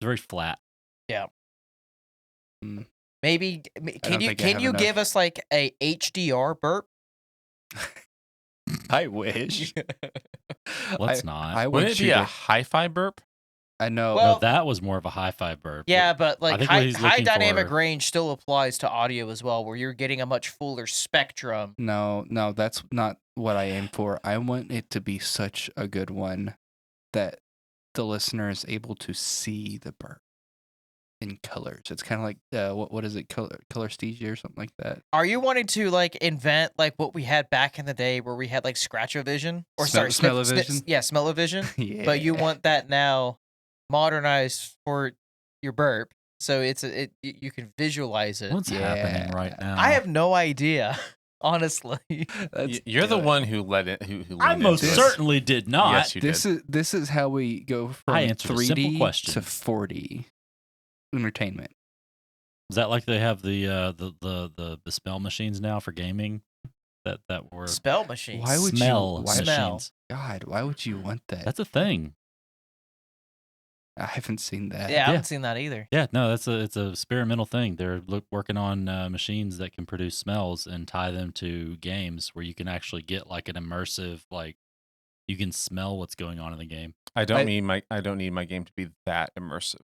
very flat. Yeah. Mm. Maybe don't think I can have you enough. give us like a HDR burp? I wish. Let's not. I Wouldn't want it be you a to. hi-fi burp? I know. Well, No, that was more of a hi-fi burp. Yeah, but I like think what he's high looking dynamic for- range still applies to audio as well, where you're getting a much fuller spectrum. No, that's not what I aim for. I want it to be such a good one that the listener is able to see the burp in colors. It's kind of like what is it, color-sthesia or something like that. Are you wanting to like invent like what we had back in the day, where we had like scratch-o-vision or Smell-o-vision? yeah, smell-o-vision? Yeah. But you want that now modernized for your burp, so you can visualize it. What's happening right now? I have no idea, honestly. You're the one who let it. Who I leaned most into certainly did not. Yes, you did. This is how we go from I answered a simple 3D question. to 4D entertainment. Is that like they have the smell machines now for gaming? That were Spell machine. Why would smell you? Why, machines. God, why would you want that? That's a thing. I haven't seen that. Yeah, I haven't seen that either. Yeah, no, it's a experimental thing. They're working on machines that can produce smells and tie them to games where you can actually get like an immersive, like you can smell what's going on in the game. I don't need my game to be that immersive.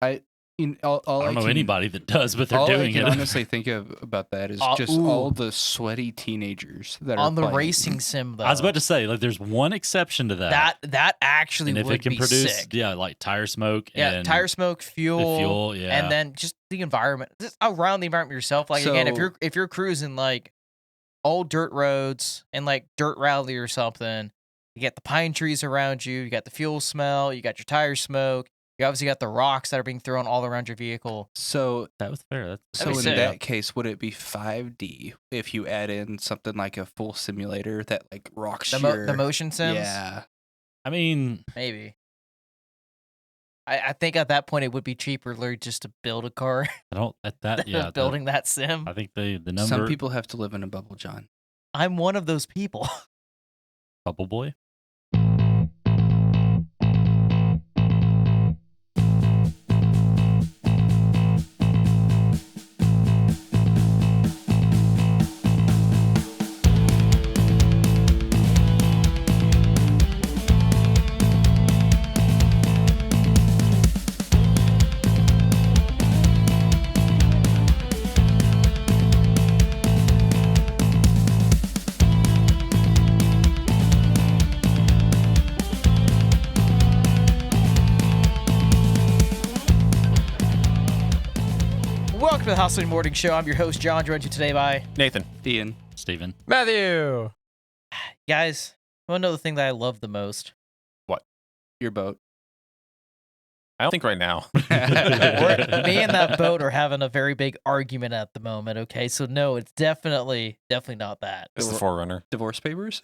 I don't know anybody that does, but they're all doing I can it. honestly think about that is just all the sweaty teenagers that are on the playing. racing sim though. I was about to say, like, there's one exception to that. That actually and if would it can be produce, sick. yeah, like tire smoke. Yeah, and tire smoke, the fuel, fuel, yeah, and then just the environment, just around the environment yourself. Like again, if you're cruising like old dirt roads and like dirt rally or something, you get the pine trees around you, you got the fuel smell, you got your tire smoke. You obviously got the rocks that are being thrown all around your vehicle. So that was fair. So in that case, would it be 5D if you add in something like a full simulator that like rocks the motion sims? Yeah, I mean, maybe. I think at that point it would be cheaper, literally, just to build a car. I don't at that. Yeah, building that sim. I think the number. Some people have to live in a bubble, John. I'm one of those people. Bubble boy. Welcome to the Hostility Morning Show. I'm your host, John, joined you today by Nathan, Ian, Steven, Matthew. Guys, I want to know the thing that I love the most. What? Your boat. I don't think right now. Me and that boat are having a very big argument at the moment, okay? So no, it's definitely not that. It's the Forerunner. Divorce papers?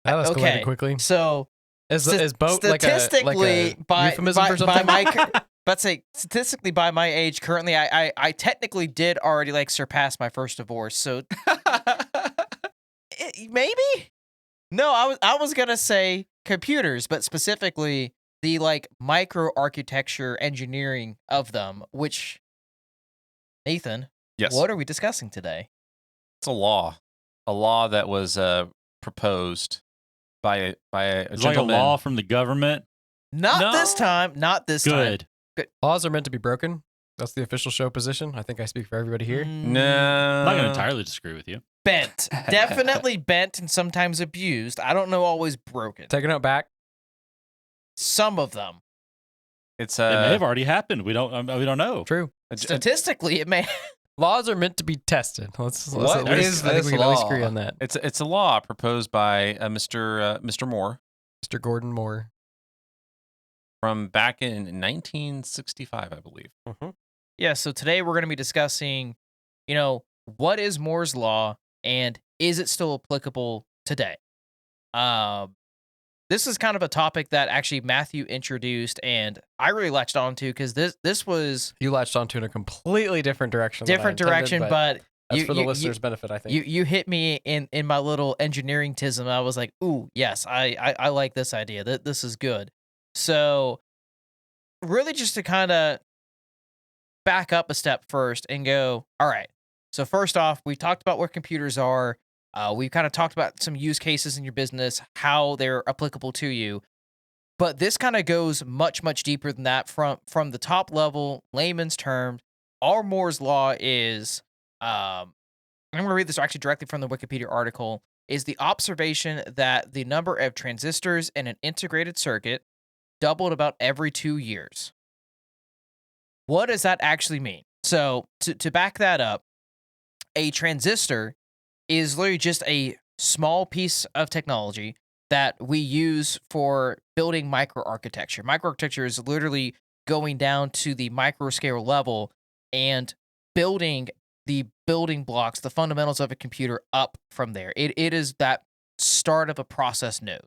That escalated quickly. So is boat statistically like a euphemism for something? Statistically, by my age, currently, I technically did already like surpass my first divorce. So maybe? No, I was gonna say computers, but specifically the like micro architecture engineering of them. Which, Nathan, yes, what are we discussing today? It's a law that was proposed by a it's gentleman. like a law from the government. Not this time. Good. Laws are meant to be broken. That's the official show position. I think I speak for everybody here. No, I'm not going to entirely disagree with you. Bent. Definitely bent and sometimes abused. I don't know always broken. Taking it back. Some of them. It's it may have already happened. We don't know. True. Statistically, it may. Laws are meant to be tested. Let's what is I think we can law? always agree on that. It's a law proposed by Mr. Moore. Mr. Gordon Moore. From back in 1965, I believe. Mm-hmm. Yeah, so today we're going to be discussing, what is Moore's Law and is it still applicable today? This is kind of a topic that actually Matthew introduced and I really latched onto because this was... You latched onto in a completely different direction. But that's for the listeners' benefit, I think. You hit me in my little engineering-tism. I was like, ooh, yes, I like this idea. This is good. So really just to kind of back up a step first and go, all right. So first off, we talked about what computers are. We've kind of talked about some use cases in your business, how they're applicable to you. But this kind of goes much, much deeper than that. From the top level, layman's terms, all Moore's law is. I'm going to read this actually directly from the Wikipedia article. Is the observation that the number of transistors in an integrated circuit doubled about every 2 years. What does that actually mean? So to back that up, a transistor is literally just a small piece of technology that we use for building microarchitecture. Microarchitecture is literally going down to the micro scale level and building the building blocks, the fundamentals of a computer up from there. It is that start of a process node.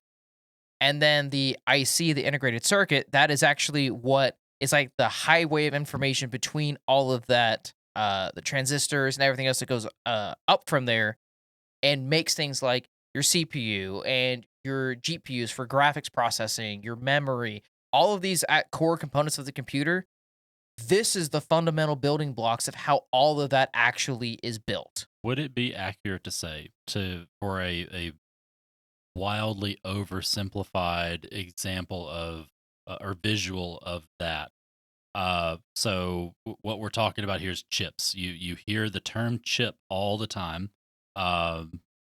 And then the IC, the integrated circuit, that is actually what is like the highway of information between all of that, the transistors and everything else that goes up from there and makes things like your CPU and your GPUs for graphics processing, your memory, all of these at core components of the computer. This is the fundamental building blocks of how all of that actually is built. Would it be accurate to say for a wildly oversimplified example of or visual of that? What we're talking about here is chips. You hear the term chip all the time.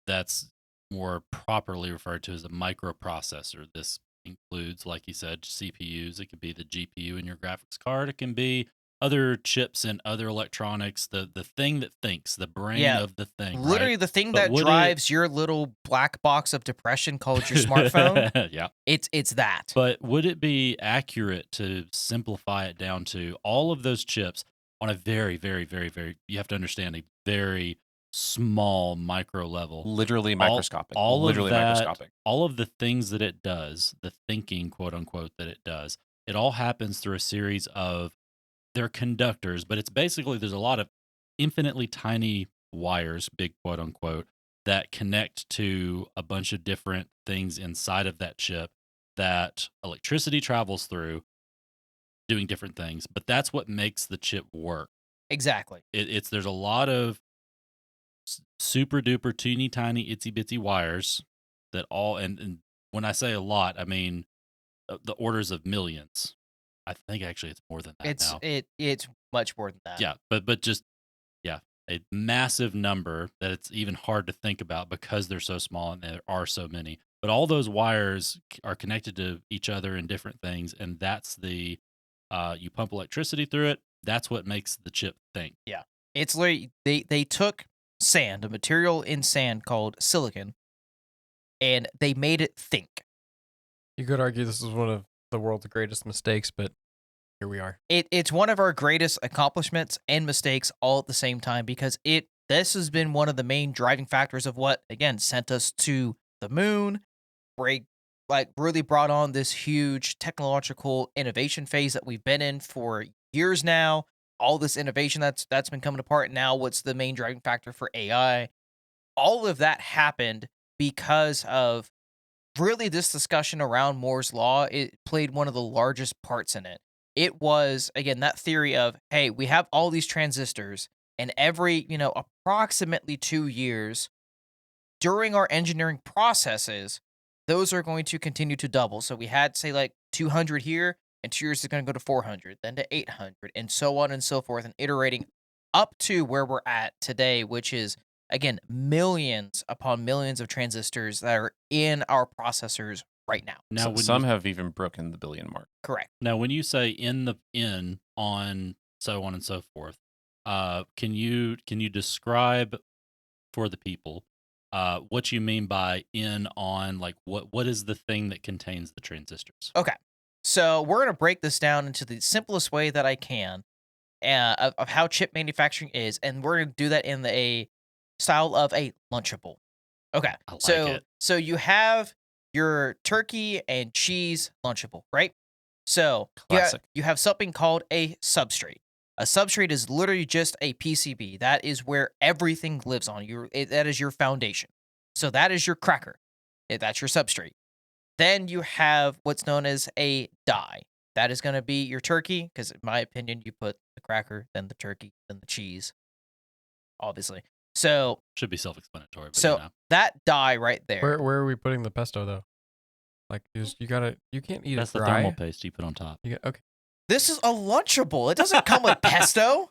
That's more properly referred to as a microprocessor. This includes, like you said, CPUs. It could be the GPU in your graphics card. It can be other chips and other electronics. The thing that thinks, the brain Yeah, of the thing, literally right? the thing But that would it? drives your little black box of depression called your smartphone. Yeah. It's that. But would it be accurate to simplify it down to all of those chips on a very, very, very, very, you have to understand, a very small micro level? Literally All, microscopic. all of Literally that, microscopic. all of the things that it does, the thinking, quote unquote, that it does, it all happens through a series of, they're conductors, but it's basically, there's a lot of infinitely tiny wires, big quote unquote, that connect to a bunch of different things inside of that chip that electricity travels through, doing different things. But that's what makes the chip work. Exactly. It's there's a lot of super duper teeny tiny itsy bitsy wires that all, and when I say a lot, I mean the orders of millions. I think actually it's more than that now. It's much more than that. Yeah, but just yeah, a massive number that it's even hard to think about because they're so small and there are so many. But all those wires are connected to each other in different things, and that's the you pump electricity through it. That's what makes the chip think. Yeah. It's literally they took sand, a material in sand called silicon, and they made it think. You could argue this is one of the world's greatest mistakes, but here we are. It's one of our greatest accomplishments and mistakes all at the same time because this has been one of the main driving factors of what again sent us to the moon, really brought on this huge technological innovation phase that we've been in for years now. All this innovation that's been coming apart now. What's the main driving factor for AI? All of that happened because of really this discussion around Moore's law. It played one of the largest parts in it. It was again that theory of, hey, we have all these transistors, and every approximately 2 years during our engineering processes, those are going to continue to double. So we had say like 200 here, and 2 years is going to go to 400, then to 800, and so on and so forth, and iterating up to where we're at today, which is again millions upon millions of transistors that are in our processors right now. Now, when Some you, have even broken the billion mark. Correct. now when you say on so on and so forth, can you describe for the people what you mean by in on, like what is the thing that contains the transistors? Okay. So we're going to break this down into the simplest way that I can of how chip manufacturing is, and we're going to do that in a style of a Lunchable. Okay. I like so it. so you have your turkey and cheese Lunchable, right? So Classic. you have something called a substrate. A substrate is literally just a PCB. That is where everything lives on. That is your foundation. So that is your cracker. That's your substrate. Then you have what's known as a die. That is going to be your turkey, because in my opinion, you put the cracker, then the turkey, then the cheese, obviously. So Should be self-explanatory, but so that die right there. Where are we putting the pesto though? Like you can't eat that's it the dry. thermal paste you put on top. Okay. This is a Lunchable. It doesn't come with pesto.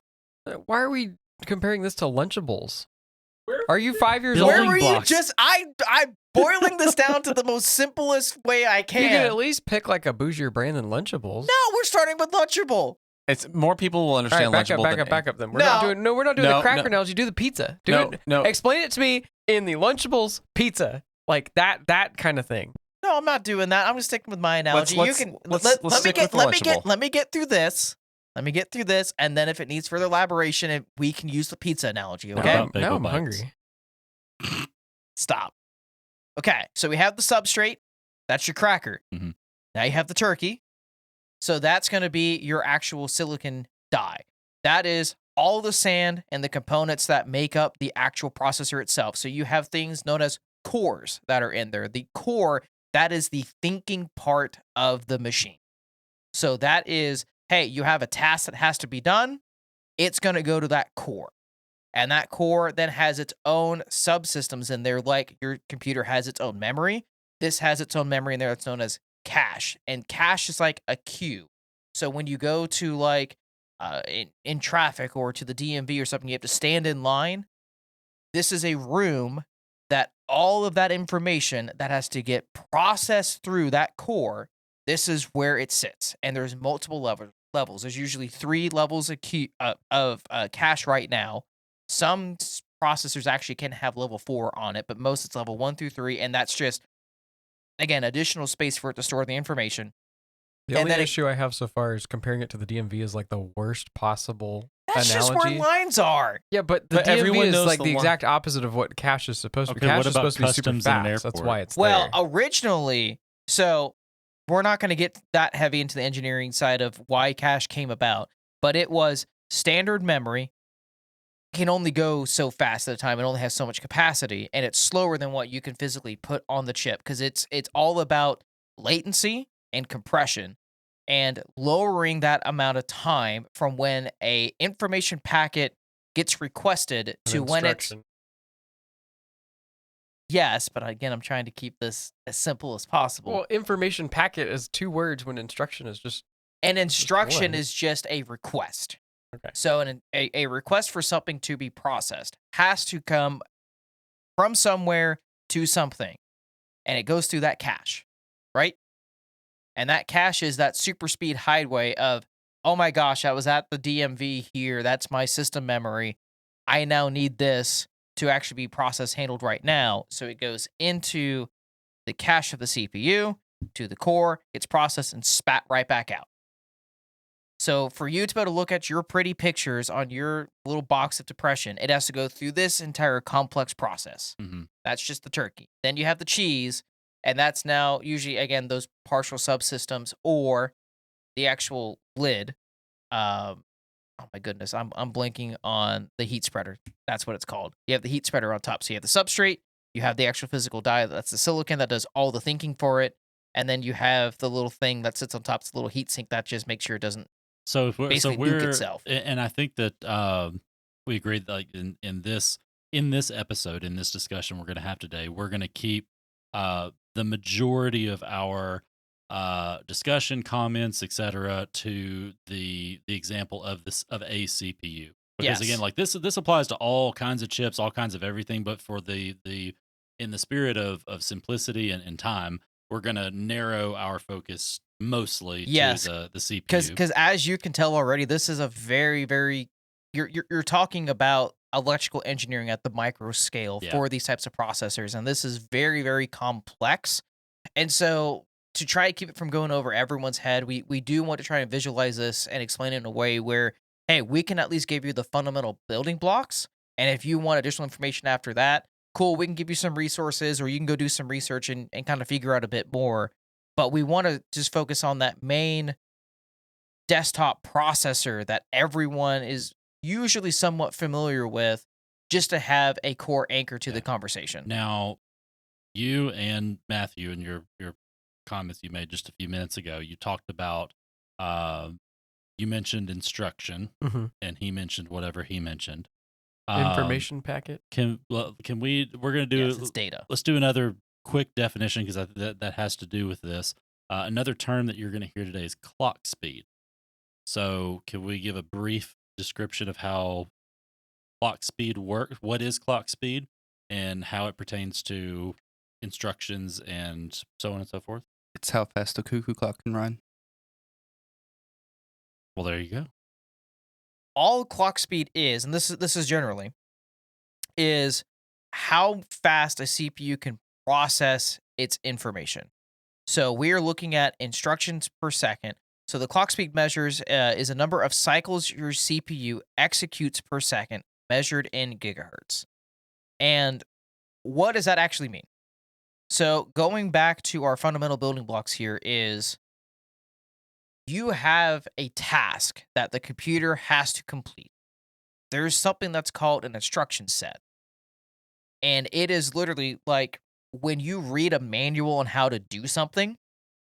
Why are we comparing this to Lunchables? Are you 5 years Building old? Where were blocks. you just? I'm boiling this down to the most simplest way I can. You can at least pick like a bougier brand than Lunchables. No, we're starting with Lunchable. It's more people will All understand right, Lunchable back up then. We're No. not doing No, the cracker no. analogy. Do the pizza. No. Explain it to me in the Lunchables pizza, like that kind of thing. No, I'm not doing that. I'm just sticking with my analogy. Let's you can stick with the Lunchable. let me get through this. Let me get through this, and then if it needs further elaboration, we can use the pizza analogy. Okay. about bagel Now I'm bites? hungry. Stop. Okay, so we have the substrate. That's your cracker. Mhm. Now you have the turkey. So that's going to be your actual silicon die. That is all the sand and the components that make up the actual processor itself. So you have things known as cores that are in there. The core, that is the thinking part of the machine. So that is, hey, you have a task that has to be done. It's going to go to that core. And that core then has its own subsystems in there, like your computer has its own memory. This has its own memory in there that's known as cache. And cache is like a queue. So when you go to like in traffic or to the DMV or something, you have to stand in line. This is a room that all of that information that has to get processed through that core, this is where it sits. And there's multiple levels. There's usually 3 levels of cache right now. Some processors actually can have level 4 on it, but most it's level 1 through 3, and that's just, again, additional space for it to store the information. The And only then issue I have so far is comparing it to the DMV is like the worst possible That's analogy. just where lines are. Yeah, but the But DMV everyone is knows like the the line. exact opposite of what cache is supposed to be. Okay, Cache what is about supposed to be super customs in an fast. That's airport? why it's Well, there. originally, so we're not going to get that heavy into the engineering side of why cache came about, but it was standard memory can only go so fast at a time. It only has so much capacity, and it's slower than what you can physically put on the chip because it's all about latency and compression and lowering that amount of time from when a information packet gets requested An to when it's instruction. yes, but again, I'm trying to keep this as simple as possible. Well, information packet is 2 words when instruction is just An instruction one. is just a request. Okay. So a request for something to be processed has to come from somewhere to something, and it goes through that cache, right? And that cache is that super speed highway of, oh my gosh, I was at the DMV here. That's my system memory. I now need this to actually be processed, handled right now. So it goes into the cache of the CPU, to the core, gets processed and spat right back out. So for you to be able to look at your pretty pictures on your little box of depression, it has to go through this entire complex process. Mhm. That's just the turkey. Then you have the cheese, and that's now usually, again, those partial subsystems or the actual lid. Oh my goodness, I'm blanking on the heat spreader. That's what it's called. You have the heat spreader on top. So you have the substrate, you have the actual physical die, that's the silicon that does all the thinking for it, and then you have the little thing that sits on top, it's a little heat sink that just makes sure it doesn't So if we're, basically nuke itself. and I think that we agreed that, like in this episode, in this discussion we're going to have today, we're going to keep the majority of our discussion, comments, etc., to the example of a CPU. Because Yes. again, like this applies to all kinds of chips, all kinds of everything. But for the in the spirit of simplicity and time, we're going to narrow our focus mostly Yes. to the CPU. Because as you can tell already, this is a very, very you're talking about electrical engineering at the micro scale Yeah. for these types of processors, and this is very, very complex. And so to try to keep it from going over everyone's head, we do want to try and visualize this and explain it in a way where, hey, we can at least give you the fundamental building blocks. And if you want additional information after that, cool, we can give you some resources or you can go do some research and kind of figure out a bit more. But we want to just focus on that main desktop processor that everyone is usually somewhat familiar with, just to have a core anchor to the Yeah. conversation. Now, you and Matthew, in your comments you made just a few minutes ago, you talked about You mentioned instruction, Mm-hmm. and he mentioned whatever he mentioned. Information packet. Can we? We're gonna do. Yes, it's data. Let's do another quick definition because that has to do with this. Another term that you're going to hear today is clock speed. So, can we give a brief description of how clock speed works? What is clock speed, and how it pertains to instructions and so on and so forth? It's how fast a cuckoo clock can run. Well, there you go. All clock speed is, and this is generally, is how fast a CPU can process its information. So we are looking at instructions per second. So the clock speed measures is a number of cycles your CPU executes per second, measured in gigahertz. And what does that actually mean? So going back to our fundamental building blocks here is you have a task that the computer has to complete. There's something that's called an instruction set. And it is literally like when you read a manual on how to do something,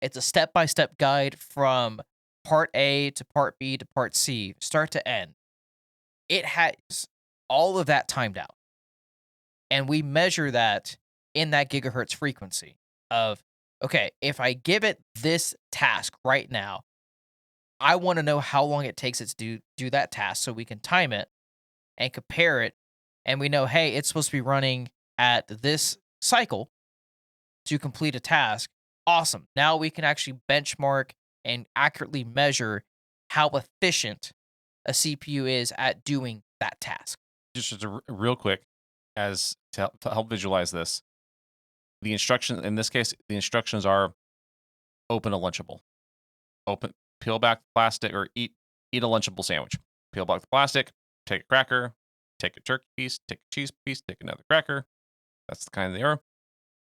it's a step-by-step guide from part A to part B to part C, start to end. It has all of that timed out. And we measure that in that gigahertz frequency of, okay, if I give it this task right now, I want to know how long it takes it to do that task so we can time it and compare it. And we know, hey, it's supposed to be running at this cycle to complete a task. Awesome. Now we can actually benchmark and accurately measure how efficient a CPU is at doing that task. Just real quick, as to help visualize this, the instruction in this case, the instructions are open a Lunchable, open, peel back the plastic, or eat a Lunchable sandwich. Peel back the plastic, take a cracker, take a turkey piece, take a cheese piece, take another cracker. That's the kind they are.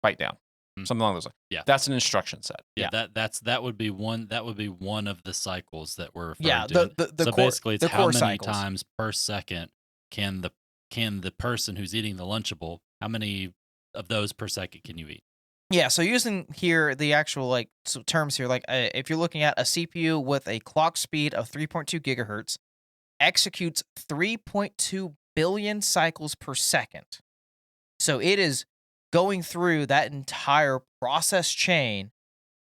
Bite down. Something along those lines. Yeah. That's an instruction set. Yeah, that would be one of the cycles that we're referring Yeah, to. the So core, basically, it's the how core many cycles. times per second can the person who's eating the Lunchable, how many of those per second can you eat? Yeah, so using here the actual terms here, if you're looking at a CPU with a clock speed of 3.2 gigahertz, executes 3.2 billion cycles per second. So it is going through that entire process chain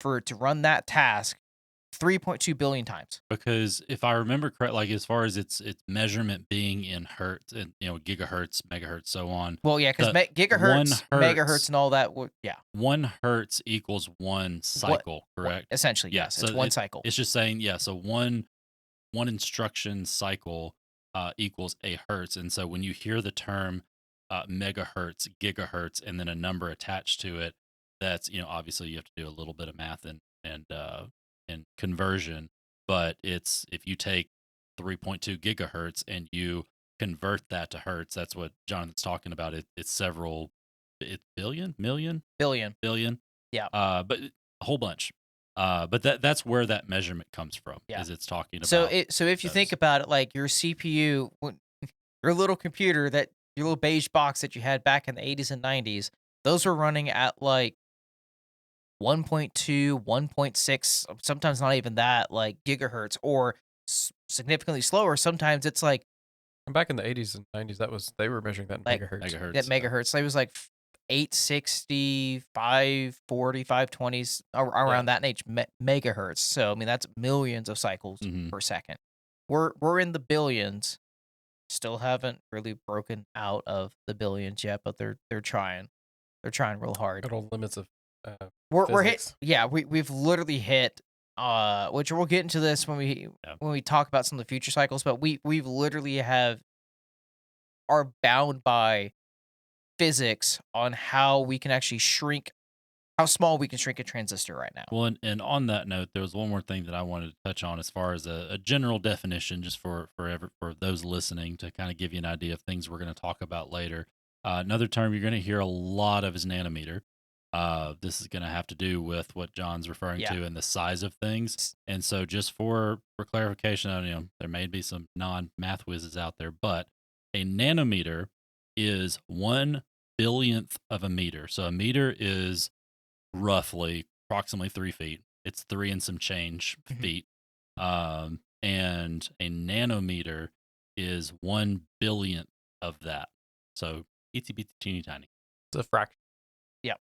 for it to run that task 3.2 billion times. Because if I remember correct, like as far as its measurement being in hertz and gigahertz, megahertz, so on. Well, yeah, because the gigahertz, 1 megahertz, hertz- and all that. Yeah, 1 hertz equals 1 cycle, correct? essentially, Yeah, yes. It's so one cycle. It's just saying, yeah. So one instruction cycle equals a hertz, and so when you hear the term megahertz, gigahertz, and then a number attached to it, that's obviously you have to do a little bit of math and conversion. But it's if you take 3.2 gigahertz and you convert that to hertz, that's what Jonathan's talking about. It's several, it's billion, million, billion. Yeah. But a whole bunch. But that's where that measurement comes from. Yeah. Is it's talking about. So if you think about it, like your CPU, your little computer, that your little beige box that you had back in the 80s and 90s, those were running at like 1.2, 1.6, sometimes not even that, like gigahertz, or significantly slower. Sometimes it's like And back in the 80s and 90s, they were measuring that in Like, megahertz. Megahertz. yeah, megahertz. It was like 860, 540, 520s around that age megahertz. So I mean that's millions of cycles Mhm. per second. We're in the billions. Still haven't really broken out of the billions yet, but they're trying. They're trying real hard. Good old limits of We're hit. physics. Yeah, we've literally hit. Which we'll get into this when we talk about some of the future cycles. But we've literally are bound by physics on how we can actually shrink, how small we can shrink a transistor right now. Well, and on that note, there was one more thing that I wanted to touch on as far as a general definition, just for those listening to kind of give you an idea of things we're going to talk about later. Another term you're going to hear a lot of is nanometer. This is going to have to do with what John's referring to and the size of things. And so, just for clarification, there may be some non-math whizzes out there, but a nanometer is 1 billionth of a meter. So a meter is roughly approximately 3 feet. It's 3 and some change feet. And a nanometer is 1 billionth of that. So itsy bitsy teeny tiny. It's a fraction.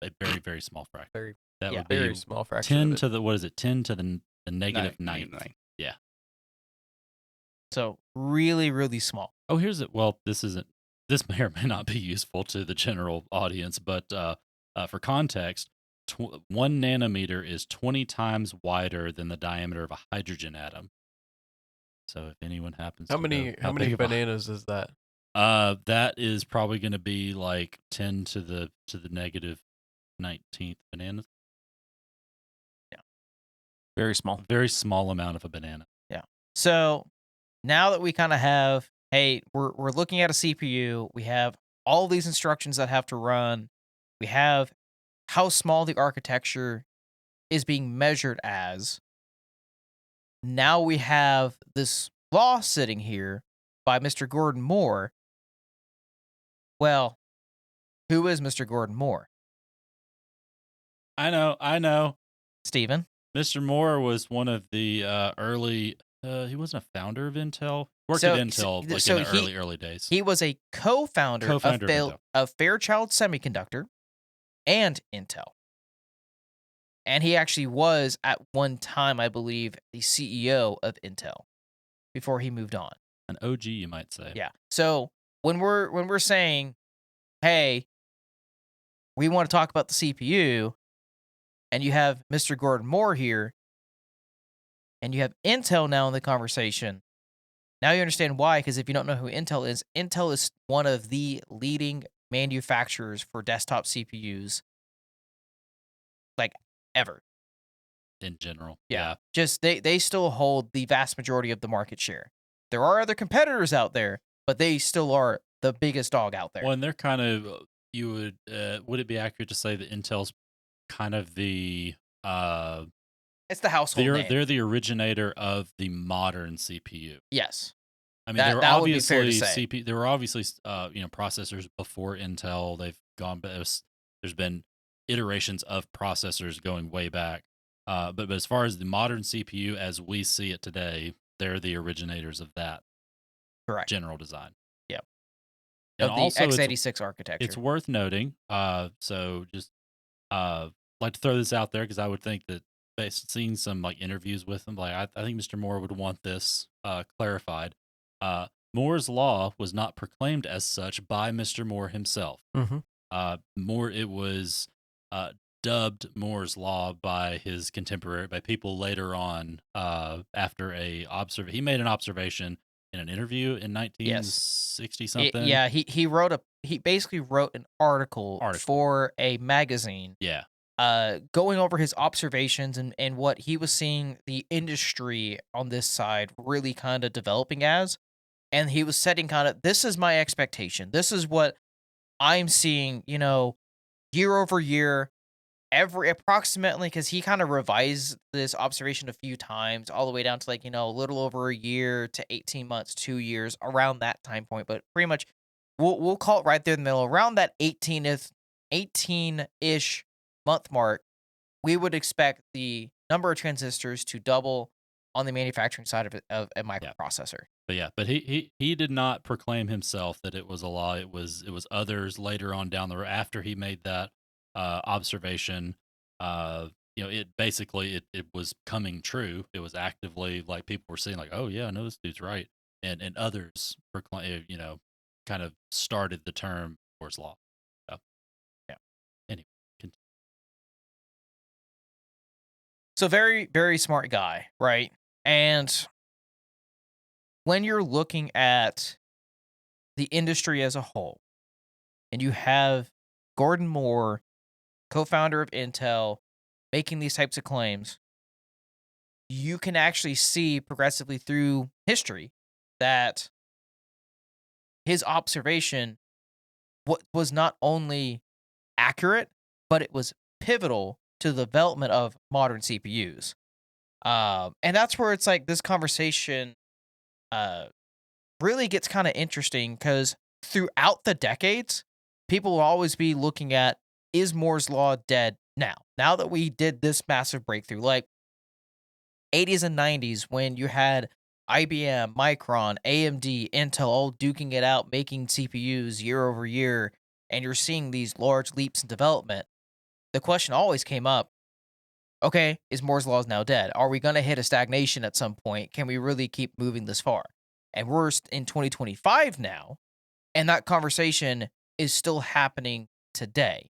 A very, very small fraction. Very, That yeah, would be very small fraction. 10 of it. to the, what is it? 10 to the negative Nine. ninth. Yeah. So really, really small. Oh, here's it. Well, this may or may not be useful to the general audience, but for context, 1 nanometer is 20 times wider than the diameter of a hydrogen atom. So if anyone happens How to many know how many big of a- bananas is that? that is probably going to be like 10 to the negative 19th bananas. Very small. Very small amount of a banana. So now that we kind of have, hey, we're looking at a CPU, we have all these instructions that have to run, we have how small the architecture is being measured as. Now we have this law sitting here by Mr. Gordon Moore. Well, who is Mr. Gordon Moore? I know. Stephen? Mr. Moore was one of the early. He wasn't a founder of Intel. Worked So- at Intel so- like so in the he- early days. He was a co-founder, Co-founder of Intel. of Fairchild Semiconductor and Intel. And he actually was at one time, I believe, the CEO of Intel before he moved on. An OG, you might say. Yeah. So when we're saying, hey, we want to talk about the CPU, and you have Mr. Gordon Moore here, and you have Intel now in the conversation, now you understand why. Because if you don't know who Intel is one of the leading manufacturers for desktop CPUs, like ever. In general. Yeah. Just they still hold the vast majority of the market share. There are other competitors out there, but they still are the biggest dog out there. Well, and they're kind of, would it be accurate to say that Intel's kind of the It's the household name. they're the originator of the modern CPU. Yes. I mean, That would be fair to say. there were obviously processors before Intel. They've gone, but there's been iterations of processors going way back. But as far as the modern CPU as we see it today, they're the originators of that Correct. general design. Yep. And Of the also x86 architecture. it's worth noting. So just like to throw this out there because I would think that seeing some like interviews with him, like I think Mr. Moore would want this clarified. Moore's law was not proclaimed as such by Mr. Moore himself. Mm-hmm. It was dubbed Moore's law by his contemporary, by people later on. After he made an observation in an interview in 1960 something. He basically wrote an article for a magazine. Yeah. Going over his observations and what he was seeing the industry on this side really kind of developing as. And he was setting kind of, this is my expectation. This is what I'm seeing, year over year, approximately, because he kind of revised this observation a few times, all the way down to a little over a year to 18 months, 2 years, around that time point. But pretty much, we'll call it right there in the middle, around that 18-ish month mark, we would expect the number of transistors to double on the manufacturing side of a microprocessor. But he did not proclaim himself that it was a law. It was others later on down the road after he made that observation. It basically it was coming true. It was actively like people were saying like, oh yeah, I know this dude's right, and others proclaim, kind of started the term Moore's law. So, yeah. Anyway. Continue. So very, very smart guy, right? And when you're looking at the industry as a whole, and you have Gordon Moore, co-founder of Intel, making these types of claims, you can actually see progressively through history that his observation was not only accurate, but it was pivotal to the development of modern CPUs. And that's where it's like this conversation really gets kind of interesting, because throughout the decades, people will always be looking at, is Moore's law dead now? Now that we did this massive breakthrough, like 80s and 90s when you had IBM, Micron, AMD, Intel all duking it out, making CPUs year over year, and you're seeing these large leaps in development, the question always came up, okay, is Moore's Law now dead? Are we going to hit a stagnation at some point? Can we really keep moving this far? And we're in 2025 now, and that conversation is still happening today.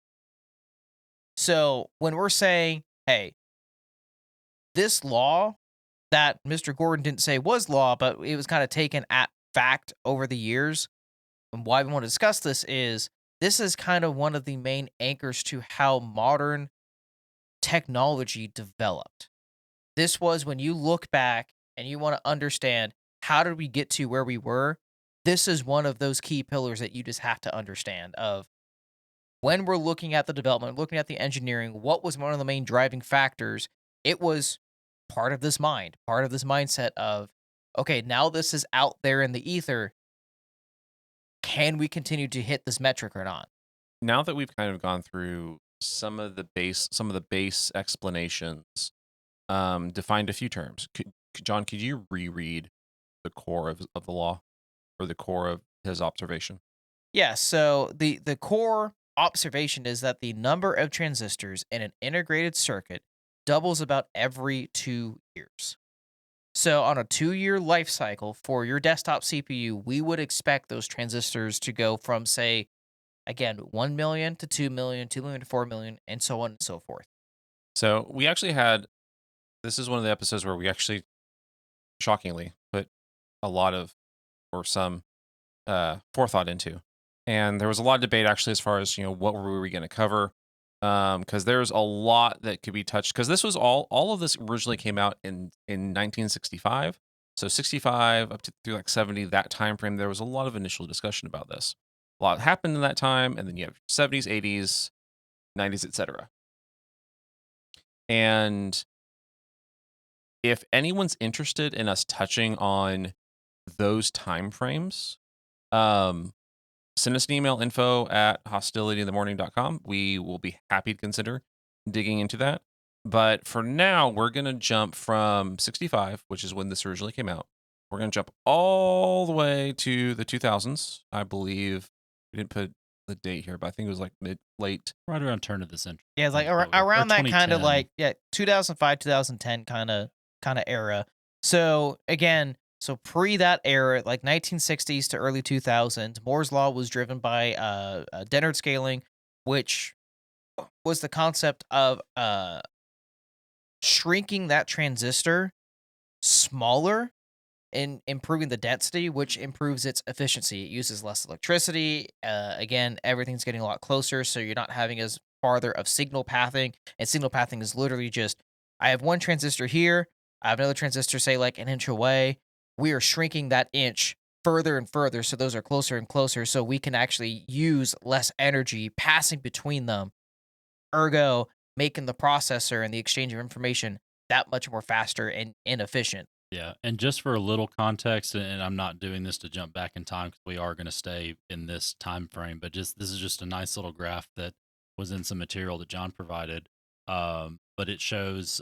So when we're saying, hey, this law that Mr. Gordon didn't say was law, but it was kind of taken at fact over the years, and why we want to discuss this is kind of one of the main anchors to how modern technology developed. This was when you look back and you want to understand how did we get to where we were. This is one of those key pillars that you just have to understand of when we're looking at the development, looking at the engineering, what was one of the main driving factors? It was part of this mindset of, okay, now this is out there in the ether. Can we continue to hit this metric or not? Now that we've kind of gone through some of the base explanations, defined a few terms. John, could you reread the core of the law, or the core of his observation? Yeah, so the core observation is that the number of transistors in an integrated circuit doubles about every 2 years. So on a 2-year life cycle for your desktop CPU, we would expect those transistors to go from, say, again, 1 million to 2 million, 2 million to 4 million, and so on and so forth. So we actually this is one of the episodes where we actually, shockingly, put a lot of, or some, forethought into. And there was a lot of debate actually as far as, what were we going to cover? Because there's a lot that could be touched. Because this was all of this originally came out in 1965. So 65 up to through like 70, that time frame, there was a lot of initial discussion about this. A lot happened in that time, and then you have 70s, 80s, 90s, etc. And if anyone's interested in us touching on those time frames, send us an email, info@hostilityinthemorning.com. We will be happy to consider digging into that. But for now, we're going to jump from 65, which is when this originally came out. We're going to jump all the way to the 2000s. I believe we didn't put the date here, but I think it was like late. Right around turn of the century. Yeah, it's like or around that kind of 2010. like 2005, 2010 kind of era. So again, so pre that era, like 1960s to early 2000s, Moore's law was driven by Dennard scaling, which was the concept of shrinking that transistor smaller and improving the density, which improves its efficiency. It uses less electricity. Again, everything's getting a lot closer, so you're not having as farther of signal pathing. And signal pathing is literally just, I have one transistor here, I have another transistor, say, like an inch away. We are shrinking that inch further and further, so those are closer and closer, so we can actually use less energy passing between them. Ergo, making the processor and the exchange of information that much more faster and efficient. Yeah, and just for a little context, and I'm not doing this to jump back in time because we are going to stay in this time frame, but just this is just a nice little graph that was in some material that John provided. But it shows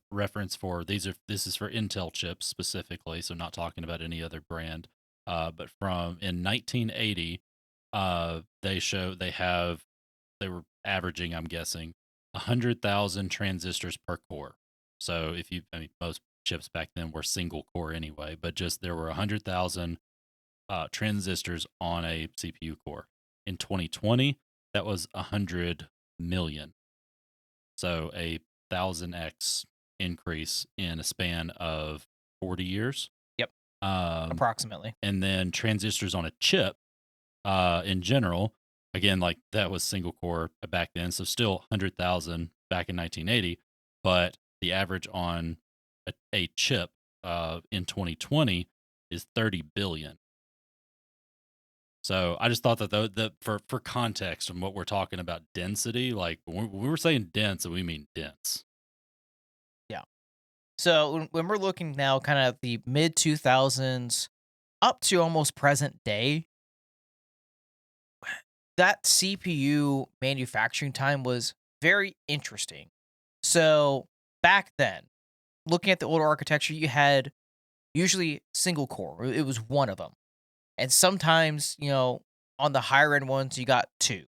reference for this is for Intel chips specifically, so not talking about any other brand. But from in 1980, they were averaging, I'm guessing, 100,000 transistors per core. So most chips back then were single core anyway, but just there were 100,000 transistors on a CPU core. In 2020, that was 100 million. So a 1000x increase in a span of 40 years. Yep. Approximately. And then transistors on a chip in general, again, like that was single core back then. So still 100,000 back in 1980, but the average on a chip in 2020 is 30 billion. So I just thought that for context and what we're talking about density, like when we were saying dense, we mean dense. Yeah. So when we're looking now kind of the mid 2000s up to almost present day, that CPU manufacturing time was very interesting. So back then, looking at the older architecture, you had usually single core. It was one of them. And sometimes, on the higher end ones, you got two.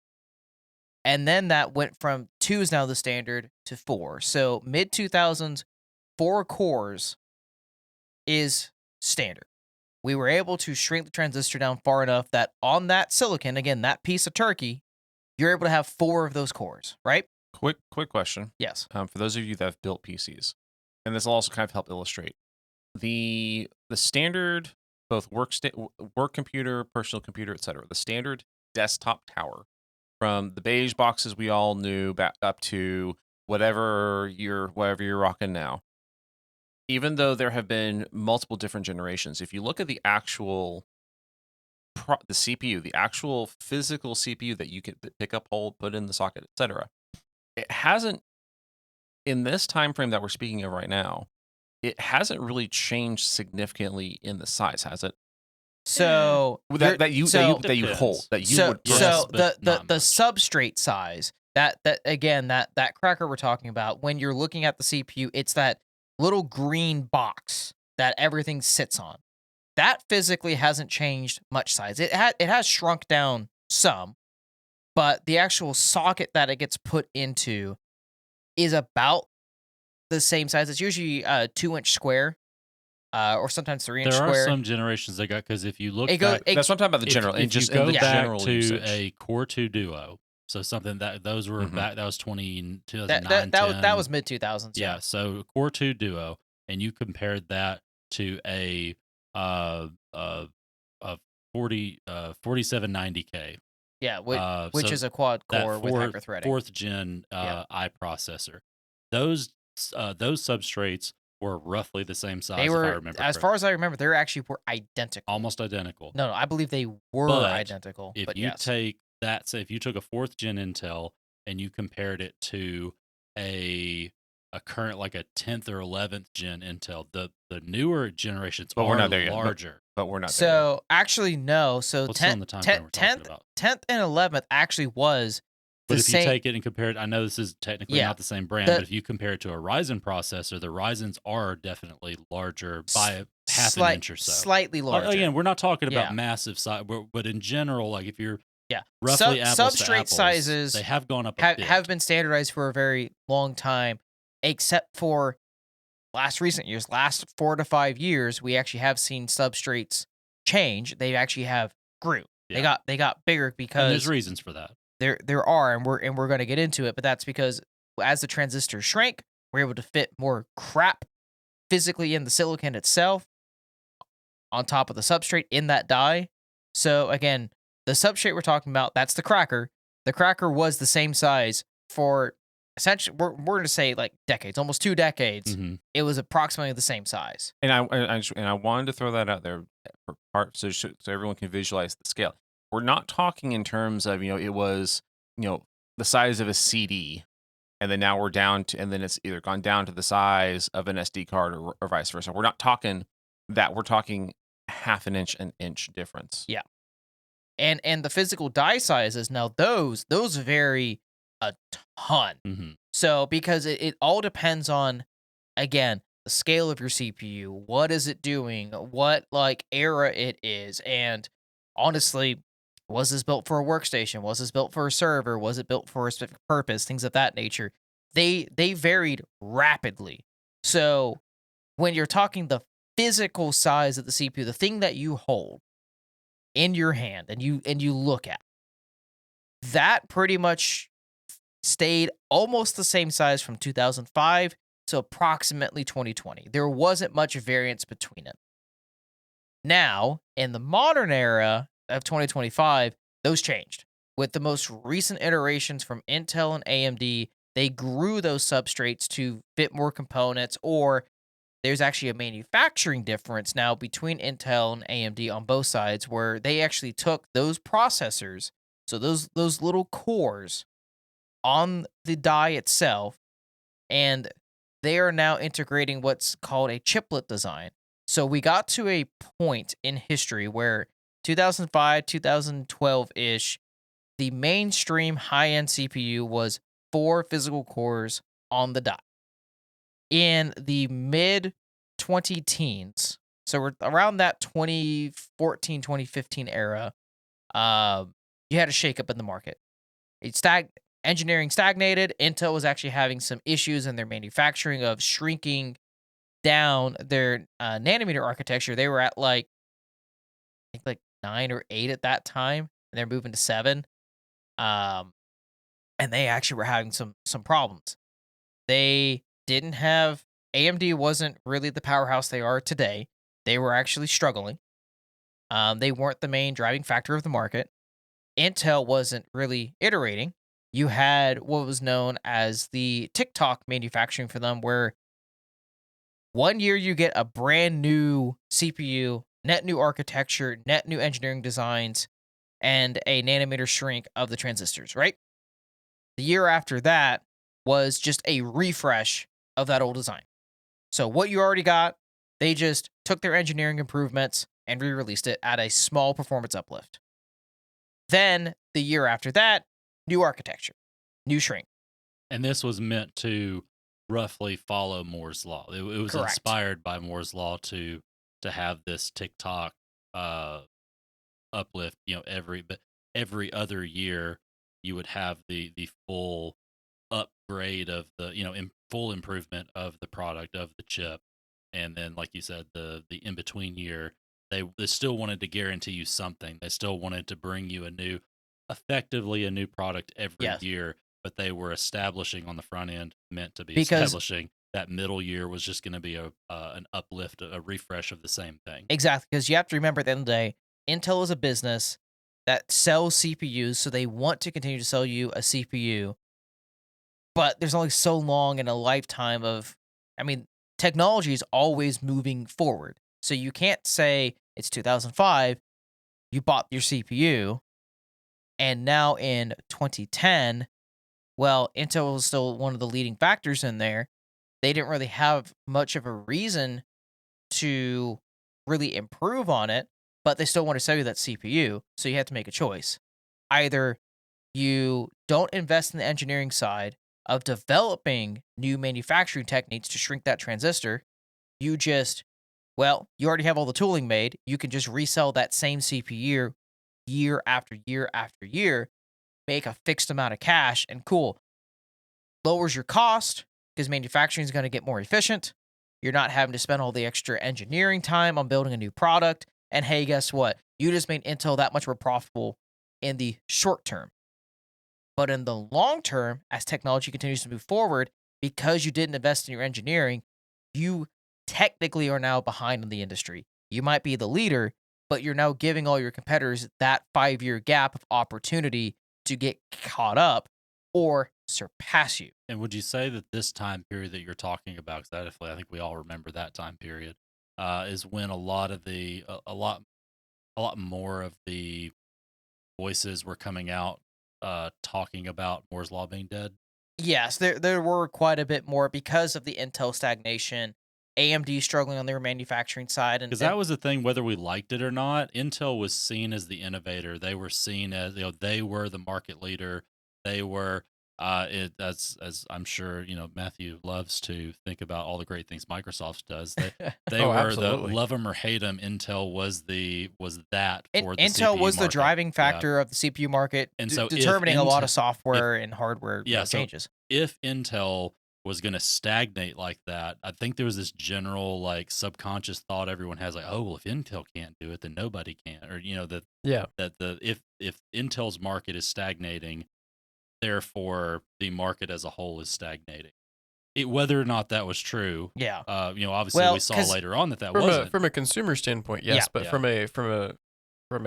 And then that went from two is now the standard to four. So mid 2000s, four cores is standard. We were able to shrink the transistor down far enough that on that silicon, again, that piece of turkey, you're able to have four of those cores, right? Quick question. Yes. For those of you that have built PCs, and this will also kind of help illustrate the standard, both work computer, personal computer, etc. The standard desktop tower, from the beige boxes we all knew back up to whatever you're rocking now. Even though there have been multiple different generations, if you look at the actual the CPU, the actual physical CPU that you can pick up, hold, put in the socket, etc., it hasn't, in this time frame that we're speaking of right now, it hasn't really changed significantly in the size, has it? So That you hold, that you would so but the not much. substrate size, that again, that cracker we're talking about, when you're looking at the CPU, it's that little green box that everything sits on. That physically hasn't changed much size. It has shrunk down some, but the actual socket that it gets put into is about the same size. It's usually a 2-inch square, or sometimes 3-inch There square. are some generations that got, because if you look It goes- back, it- That's what I'm talking about. The if- general, and if just you go in the back general to usage. a Core 2 Duo, so something those were Mhm. back, that was 2009, that was mid 2000s. yeah. So Core 2 Duo, and you compared that to a 4790K, Yeah, so which is a quad that core with hyperthreading. fourth gen Yeah. I processor. Those substrates were roughly the same size. They if I were, remember as correctly. far as I remember, they actually were identical. Almost identical. No, I believe they were But identical. If But you yes. take that, say if you took a 4th gen Intel and you compared it to a current, like a 10th or 11th gen Intel, the newer generations But are we're not there yet. larger. But we're not there. So actually, no. So What's still in the time frame we're talking 10th, about? 10th and 11th actually was But the if you same. take it and compare it, I know this is technically Yeah. not the same brand, The- but if you compare it to a Ryzen processor, the Ryzens are definitely larger by half an slight- inch or so. Slightly larger. Again, we're not talking about Yeah. massive size, but in general, like if you're Yeah. roughly apples to Substrate apples, sizes they have gone up a bit. have been standardized for a very long time, except for recent years. Last 4 to 5 years, we actually have seen substrates change. They actually have grew. Yeah. They got bigger And because there's reasons for that. there are, and we're going to get into it, but that's because as the transistors shrank, we're able to fit more crap physically in the silicon itself on top of the substrate in that die. So again, the substrate we're talking about, that's the cracker. The cracker was the same size for essentially, we're going to say like decades, almost 2 decades. Mhm. It was approximately the same size. And I wanted to throw that out there for part so everyone can visualize the scale. We're not talking in terms of it was the size of a CD, and then now we're down to, and then it's either gone down to the size of an SD card or vice versa. We're not talking that. We're talking half an inch difference. Yeah. And the physical die sizes, now those vary a ton. Mhm. So because it all depends on, again, the scale of your CPU, what is it doing, what like era it is, and honestly, was this built for a workstation? Was this built for a server? Was it built for a specific purpose? Things of that nature. They varied rapidly. So when you're talking the physical size of the CPU, the thing that you hold in your hand and you look at, that pretty much stayed almost the same size from 2005 to approximately 2020. There wasn't much variance between it. Now, in the modern era of 2025, those changed. With the most recent iterations from Intel and AMD, they grew those substrates to fit more components, or there's actually a manufacturing difference now between Intel and AMD on both sides, where they actually took those processors, so those little cores on the die itself, and they are now integrating what's called a chiplet design. So we got to a point in history where 2005, 2012-ish, the mainstream high-end CPU was 4 physical cores on the die. in the mid 20 teens, so we're around that 2014, 2015 era, you had a shakeup in the market. Engineering stagnated. Intel was actually having some issues in their manufacturing of shrinking down their nanometer architecture. They were at like, I think like 9 or 8 at that time, and they're moving to 7. Um, and they actually were having some problems. They didn't have AMD wasn't really the powerhouse they are today. They were actually struggling. They weren't the main driving factor of the market. Intel wasn't really iterating. You had what was known as the TikTok manufacturing for them, where one year you get a brand new CPU, net new architecture, net new engineering designs, and a nanometer shrink of the transistors, right? The year after that was just a refresh of that old design. So what you already got, they just took their engineering improvements and re-released it at a small performance uplift. Then the year after that, new architecture, new shrink. And this was meant to roughly follow Moore's law. It was Correct. inspired by Moore's law to have this TikTok uplift. Every other year you would have the full upgrade of the full improvement of the product of the chip, and then like you said, the in between year they still wanted to guarantee you something. They still wanted to bring you effectively a new product every year, but they were establishing on the front end, meant to be establishing that middle year was just going to be an uplift, a refresh of the same thing. Exactly, because you have to remember at the end of the day, Intel is a business that sells CPUs, so they want to continue to sell you a CPU. But there's only so long in a lifetime of, technology is always moving forward. So you can't say it's 2005, you bought your CPU, and now in 2010, well, Intel was still one of the leading factors in there. They didn't really have much of a reason to really improve on it, but they still want to sell you that CPU. So you have to make a choice. Either you don't invest in the engineering side of developing new manufacturing techniques to shrink that transistor. You already have all the tooling made. You can just resell that same CPU year after year after year, make a fixed amount of cash, and cool. Lowers your cost because manufacturing is going to get more efficient. You're not having to spend all the extra engineering time on building a new product. And hey, guess what? You just made Intel that much more profitable in the short term. But in the long term, as technology continues to move forward, because you didn't invest in your engineering, you technically are now behind in the industry. You might be the leader, but you're now giving all your competitors that 5-year gap of opportunity to get caught up or surpass you. And would you say that this time period that you're talking about, because I think we all remember that time period, is when a lot more of the voices were coming out talking about Moore's law being dead? Yes, there were quite a bit more because of the Intel stagnation, AMD struggling on their manufacturing side, and because that was the thing, whether we liked it or not, Intel was seen as the innovator. They were seen as they were the market leader. They were as I'm sure Matthew loves to think about all the great things Microsoft does. They Oh, were absolutely. the love them or hate them. Intel was that for the Intel CPU was the market. driving factor of the CPU market, And so if determining a lot of Intel- software and hardware so changes. if Intel was going to stagnate like that, I think there was this general like subconscious thought everyone has, like, oh well, if Intel can't do it, then nobody can, or if Intel's market is stagnating, therefore the market as a whole is stagnating. Whether or not that was true, Yeah. Obviously Well, we saw 'cause later on that From wasn't. from a consumer standpoint, yes, Yeah. but Yeah. from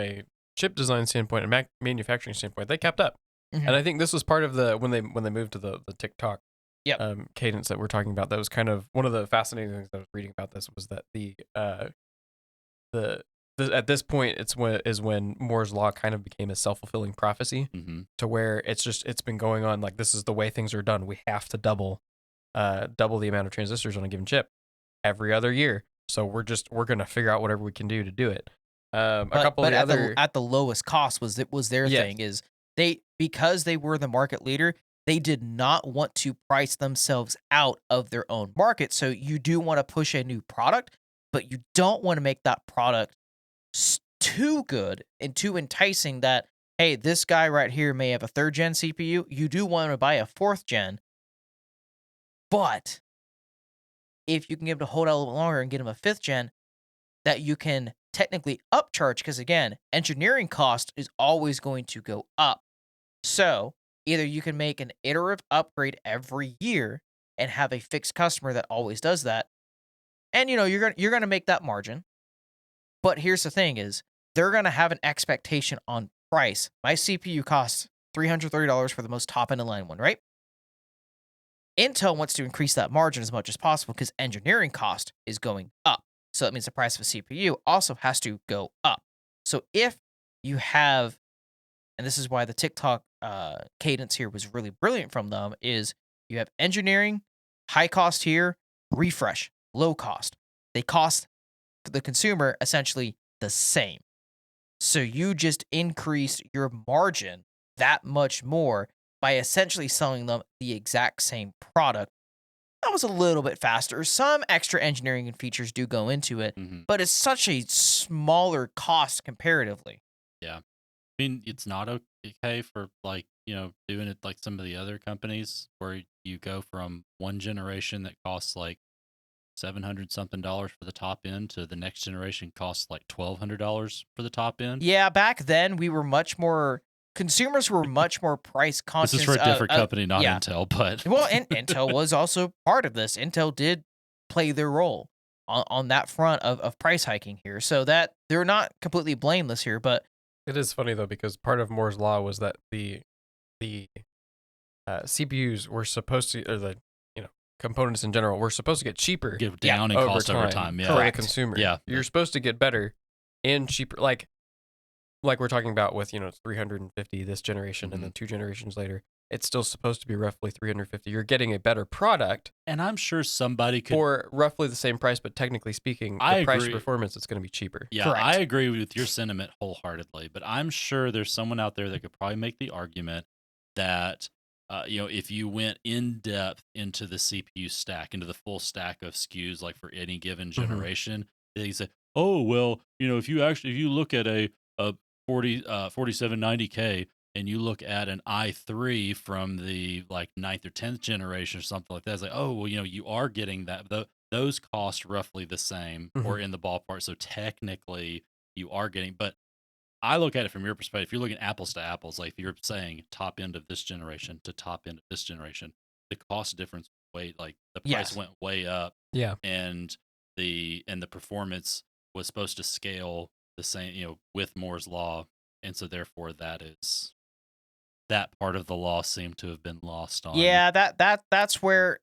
a chip design standpoint and manufacturing standpoint, they kept up. Mhm. And I think this was part of the when they moved to the TikTok Yep. cadence that we're talking about. That was kind of one of the fascinating things I was reading about this, was that the at this point it's when Moore's law kind of became a self-fulfilling prophecy, to where it's been going on like, this is the way things are done. We have to double the amount of transistors on a given chip every other year. So we're going to figure out whatever we can do to do it. A couple of the other at the lowest cost was their Yes. thing is because they were the market leader, they did not want to price themselves out of their own market. So you do want to push a new product, but you don't want to make that product too good and too enticing that, hey, this guy right here may have a 3rd gen CPU. You do want to buy a 4th gen, but if you can get him to hold out a little bit longer and get him a 5th gen, that you can technically upcharge, because again, engineering cost is always going to go up. So either you can make an iterative upgrade every year and have a fixed customer that always does that, and you're gonna make that margin. But here's the thing: is they're gonna have an expectation on price. My CPU costs $330 for the most top end of line one, right? Intel wants to increase that margin as much as possible because engineering cost is going up. So that means the price of a CPU also has to go up. So if you have, and this is why the TikTok cadence here was really brilliant from them, is you have engineering, high cost here, refresh, low cost. They cost the consumer essentially the same. So you just increased your margin that much more by essentially selling them the exact same product. That was a little bit faster. Some extra engineering and features do go into it, but it's such a smaller cost comparatively. Yeah. I mean, it's not okay for doing it like some of the other companies where you go from one generation that costs like $700 something for the top end to the next generation costs like $1,200 for the top end. Yeah, back then consumers were much more price conscious. This is for a different company, not Intel, but well, and Intel was also part of this. Intel did play their role on that front of price hiking here, so that they're not completely blameless here. But it is funny though, because part of Moore's law was that the CPUs were supposed to, or the components in general were supposed to get cheaper, get down in cost over time. Yeah, for the consumer. Yeah, you're supposed to get better and cheaper. Like we're talking about with it's 350 this generation, and then 2 generations later, it's still supposed to be roughly 350. You're getting a better product, and I'm sure somebody could for roughly the same price, but technically speaking, the price of performance, it's going to be cheaper. Yeah, correct. I agree with your sentiment wholeheartedly, but I'm sure there's someone out there that could probably make the argument that if you went in depth into the CPU stack, into the full stack of SKUs, like for any given generation, they say, oh, well, if you look at a 4790K and you look at an i3 from the like 9th or 10th generation or something like that, it's like, oh, well, you are getting that. Those cost roughly the same or in the ballpark. So technically you are getting, but I look at it from your perspective. If you're looking apples to apples, like if you're saying top end of this generation to top end of this generation, the cost difference the price went way up. Yeah. And the performance was supposed to scale the same, with Moore's law. And so therefore that part of the law seemed to have been lost on. Yeah, that's where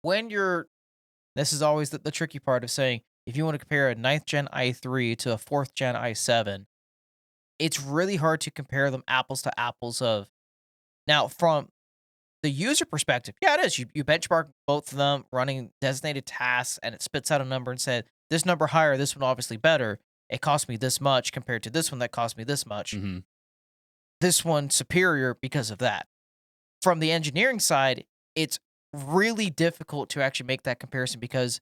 this is always the tricky part of saying, if you want to compare a 9th gen i3 to a 4th gen i7, it's really hard to compare them apples to apples now from the user perspective. Yeah, it is. You benchmark both of them running designated tasks, and it spits out a number and said, this number higher, this one obviously better. It cost me this much compared to this one that cost me this much. This one superior because of that. From the engineering side, it's really difficult to actually make that comparison because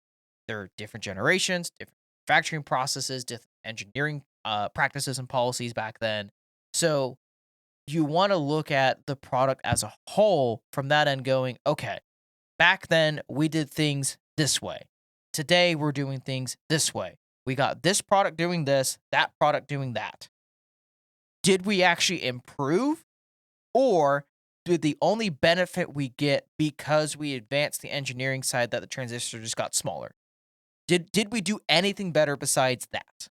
there are different generations, different manufacturing processes, different engineering practices and policies back then. So you want to look at the product as a whole from that end going, okay, back then we did things this way. Today we're doing things this way. We got this product doing this, that product doing that. Did we actually improve? Or did the only benefit we get because we advanced the engineering side that the transistor just got smaller? Did we do anything better besides that?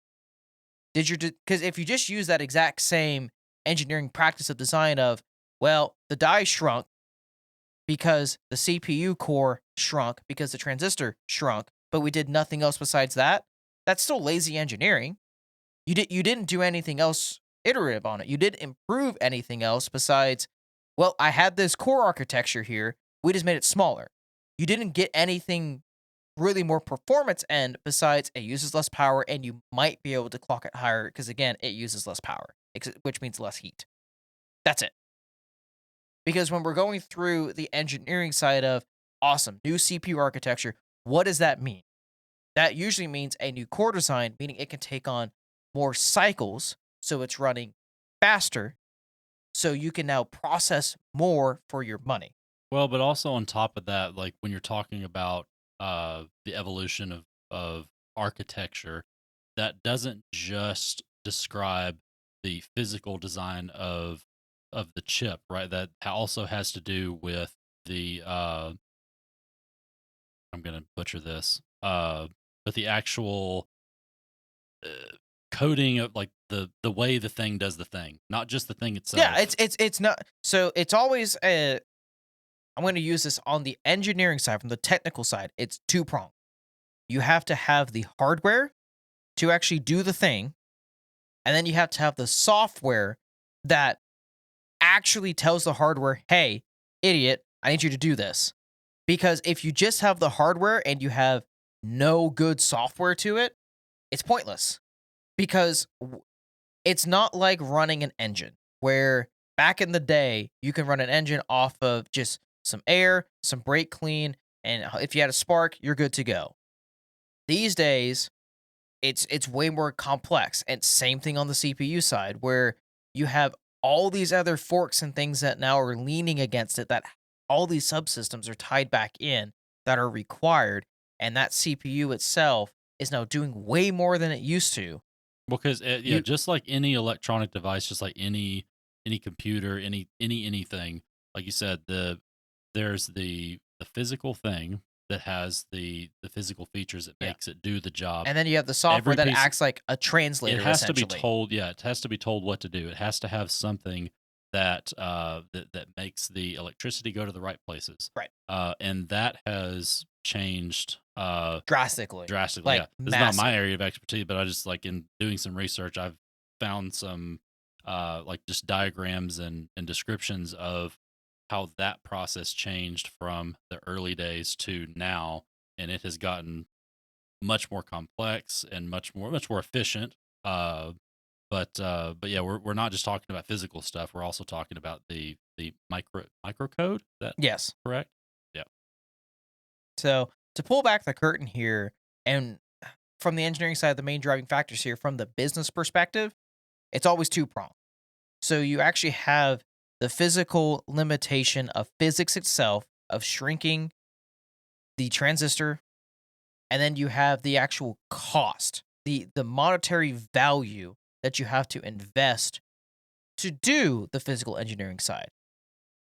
Because if you just use that exact same engineering practice of design of, well, the die shrunk because the CPU core shrunk because the transistor shrunk, but we did nothing else besides that, that's still lazy engineering. You didn't do anything else iterative on it. You didn't improve anything else besides, well, I had this core architecture here. We just made it smaller. You didn't get anything really more performance end besides it uses less power and you might be able to clock it higher because, again, it uses less power, which means less heat. That's it. Because when we're going through the engineering side of awesome new CPU architecture, what does that mean? That usually means a new core design, meaning it can take on more cycles, so it's running faster, so you can now process more for your money. Well, but also on top of that, like when you're talking about the evolution of architecture, that doesn't just describe the physical design of the chip, right? That also has to do with the I'm gonna butcher this, but the actual uh, coding of like the way the thing does the thing, not just the thing itself. Yeah, it's not. So it's always a. I'm going to use this on the engineering side, from the technical side. It's two-pronged. You have to have the hardware to actually do the thing, and then you have to have the software that actually tells the hardware, "Hey, idiot, I need you to do this." Because if you just have the hardware and you have no good software to it, it's pointless. Because it's not like running an engine where back in the day, you can run an engine off of just some air, some brake clean, and if you had a spark, you're good to go. These days, it's way more complex. And same thing on the CPU side, where you have all these other forks and things that now are leaning against it, that all these subsystems are tied back in that are required, and that CPU itself is now doing way more than it used to. Because yeah, You- just like any electronic device, just like any computer, anything, like you said, there's the physical thing that has the physical features that Yeah. makes it do the job. And then you have the software that piece- acts like a translator. It has to be essentially. told, yeah, it has to be told what to do. It has to have something that that makes the electricity go to the right places. Right. And that has changed drastically. drastically. Like, Yeah, this is not my massive. area of expertise, but I just like in doing some research, I've found some like just diagrams and descriptions of how that process changed from the early days to now, and it has gotten much more complex and much more efficient. But yeah, we're not just talking about physical stuff. We're also talking about the microcode. Is that Yes. correct? Yeah. So to pull back the curtain here, and from the engineering side, the main driving factors here, from the business perspective, it's always two-pronged. So you actually have the physical limitation of physics itself, of shrinking the transistor, and then you have the actual cost, the monetary value that you have to invest to do the physical engineering side.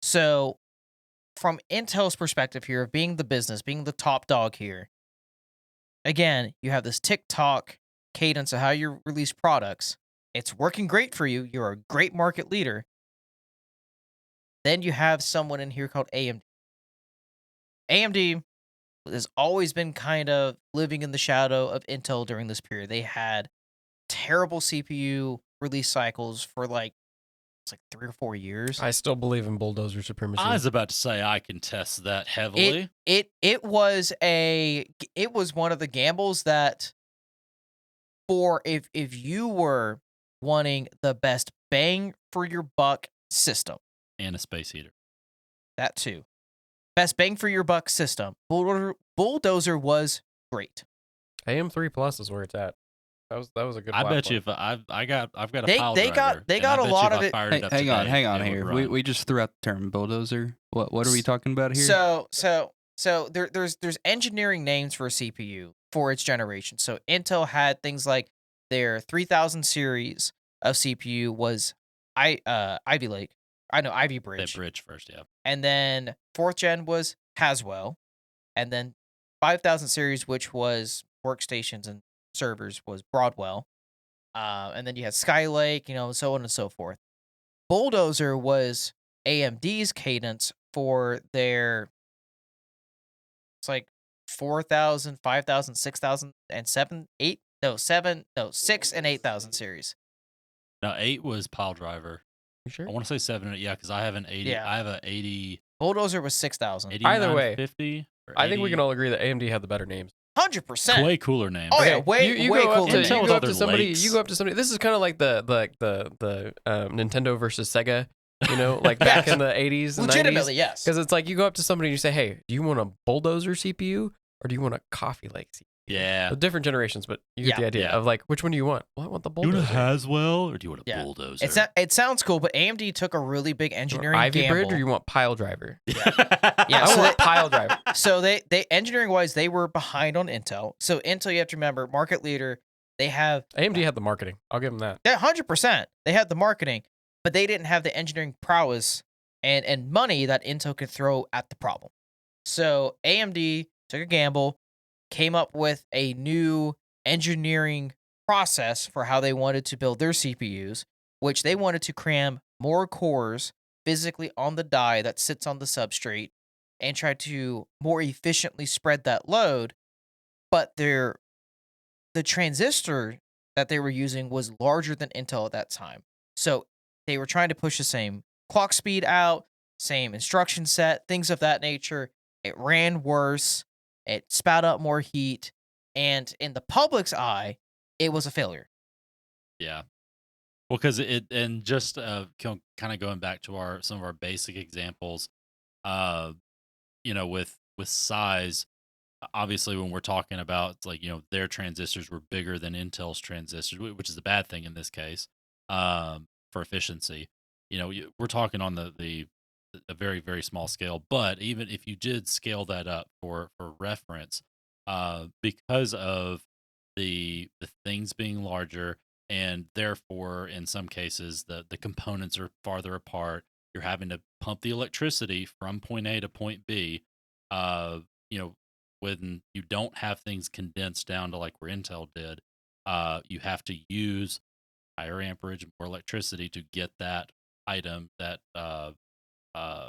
So from Intel's perspective here, of being the business, being the top dog here, again, you have this TikTok cadence of how you release products. It's working great for you. You're a great market leader. Then you have someone in here called AMD. AMD has always been kind of living in the shadow of Intel during this period. They had terrible CPU release cycles for it's like 3 or 4 years. I still believe in bulldozer supremacy. I was about to say I contest that heavily. It was one of the gambles that, for if you were wanting the best bang for your buck system, And a space heater. that too. Best bang for your buck system. Bulldozer was great. AM3 Plus is where it's at. That was a good. I bet platform. you if I've got a They- pile they got- driver, they and got I a bet you lot if of I it- fired it up Hang on, today, hang on it would here. run. We just threw out the term bulldozer. What are we talking about here? So there's engineering names for a CPU for its generation. So Intel had things like their 3000 series of CPU was Ivy Lake. I know Ivy That Bridge. bridge first, yeah. And then 4th gen was Haswell. And then 5000 series, which was workstations and servers, was Broadwell. And then you had Skylake, so on and so forth. Bulldozer was AMD's cadence for their, it's like 4,000, 5,000, 6,000, and 6 and 8,000 series. Now 8 was pile driver. You sure? I want to say 7 and 8, yeah, because I have an 80. Yeah. I have a 80. Bulldozer was 6,000. 89, Either way, 50. Or I think we 80. can all agree that AMD had the better names. 100%. Way cooler name. Oh, yeah, Okay, way you way go up cooler. to, Intel you with go up other to somebody. lakes. You go up to somebody. This is kind of like the Nintendo versus Sega You know, like back in the 80s and 90s. Legitimately, yes. Because it's like you go up to somebody and you say, hey, do you want a bulldozer CPU or do you want a coffee lake CPU? Yeah. So different generations, but you get the idea of like, which one do you want? Well, I want the Do you bulldozer. want a Haswell or do you want a bulldozer? It sounds cool, but AMD took a really big engineering Ivy gamble. Bridge or you want pile driver? Yeah, I want pile driver. So they engineering wise, they were behind on Intel. So Intel, you have to remember, market leader, they have AMD had the marketing. I'll give them that. Yeah, 100%. They had the marketing, but they didn't have the engineering prowess and money that Intel could throw at the problem. So AMD took a gamble, came up with a new engineering process for how they wanted to build their CPUs, which they wanted to cram more cores physically on the die that sits on the substrate and try to more efficiently spread that load. But the transistor that they were using was larger than Intel at that time. So they were trying to push the same clock speed out, same instruction set, things of that nature. It ran worse, it spat out more heat, and in the public's eye, it was a failure. Yeah. Well, because and just kind of going back to some of our basic examples, with size, obviously when we're talking about like their transistors were bigger than Intel's transistors, which is a bad thing in this case, for efficiency. We're talking on a very, very small scale, but even if you did scale that up for reference, because of the things being larger and therefore in some cases the components are farther apart, you're having to pump the electricity from point A to point B. You know, when you don't have things condensed down to like where Intel did, you have to use higher amperage, more electricity to get that item, that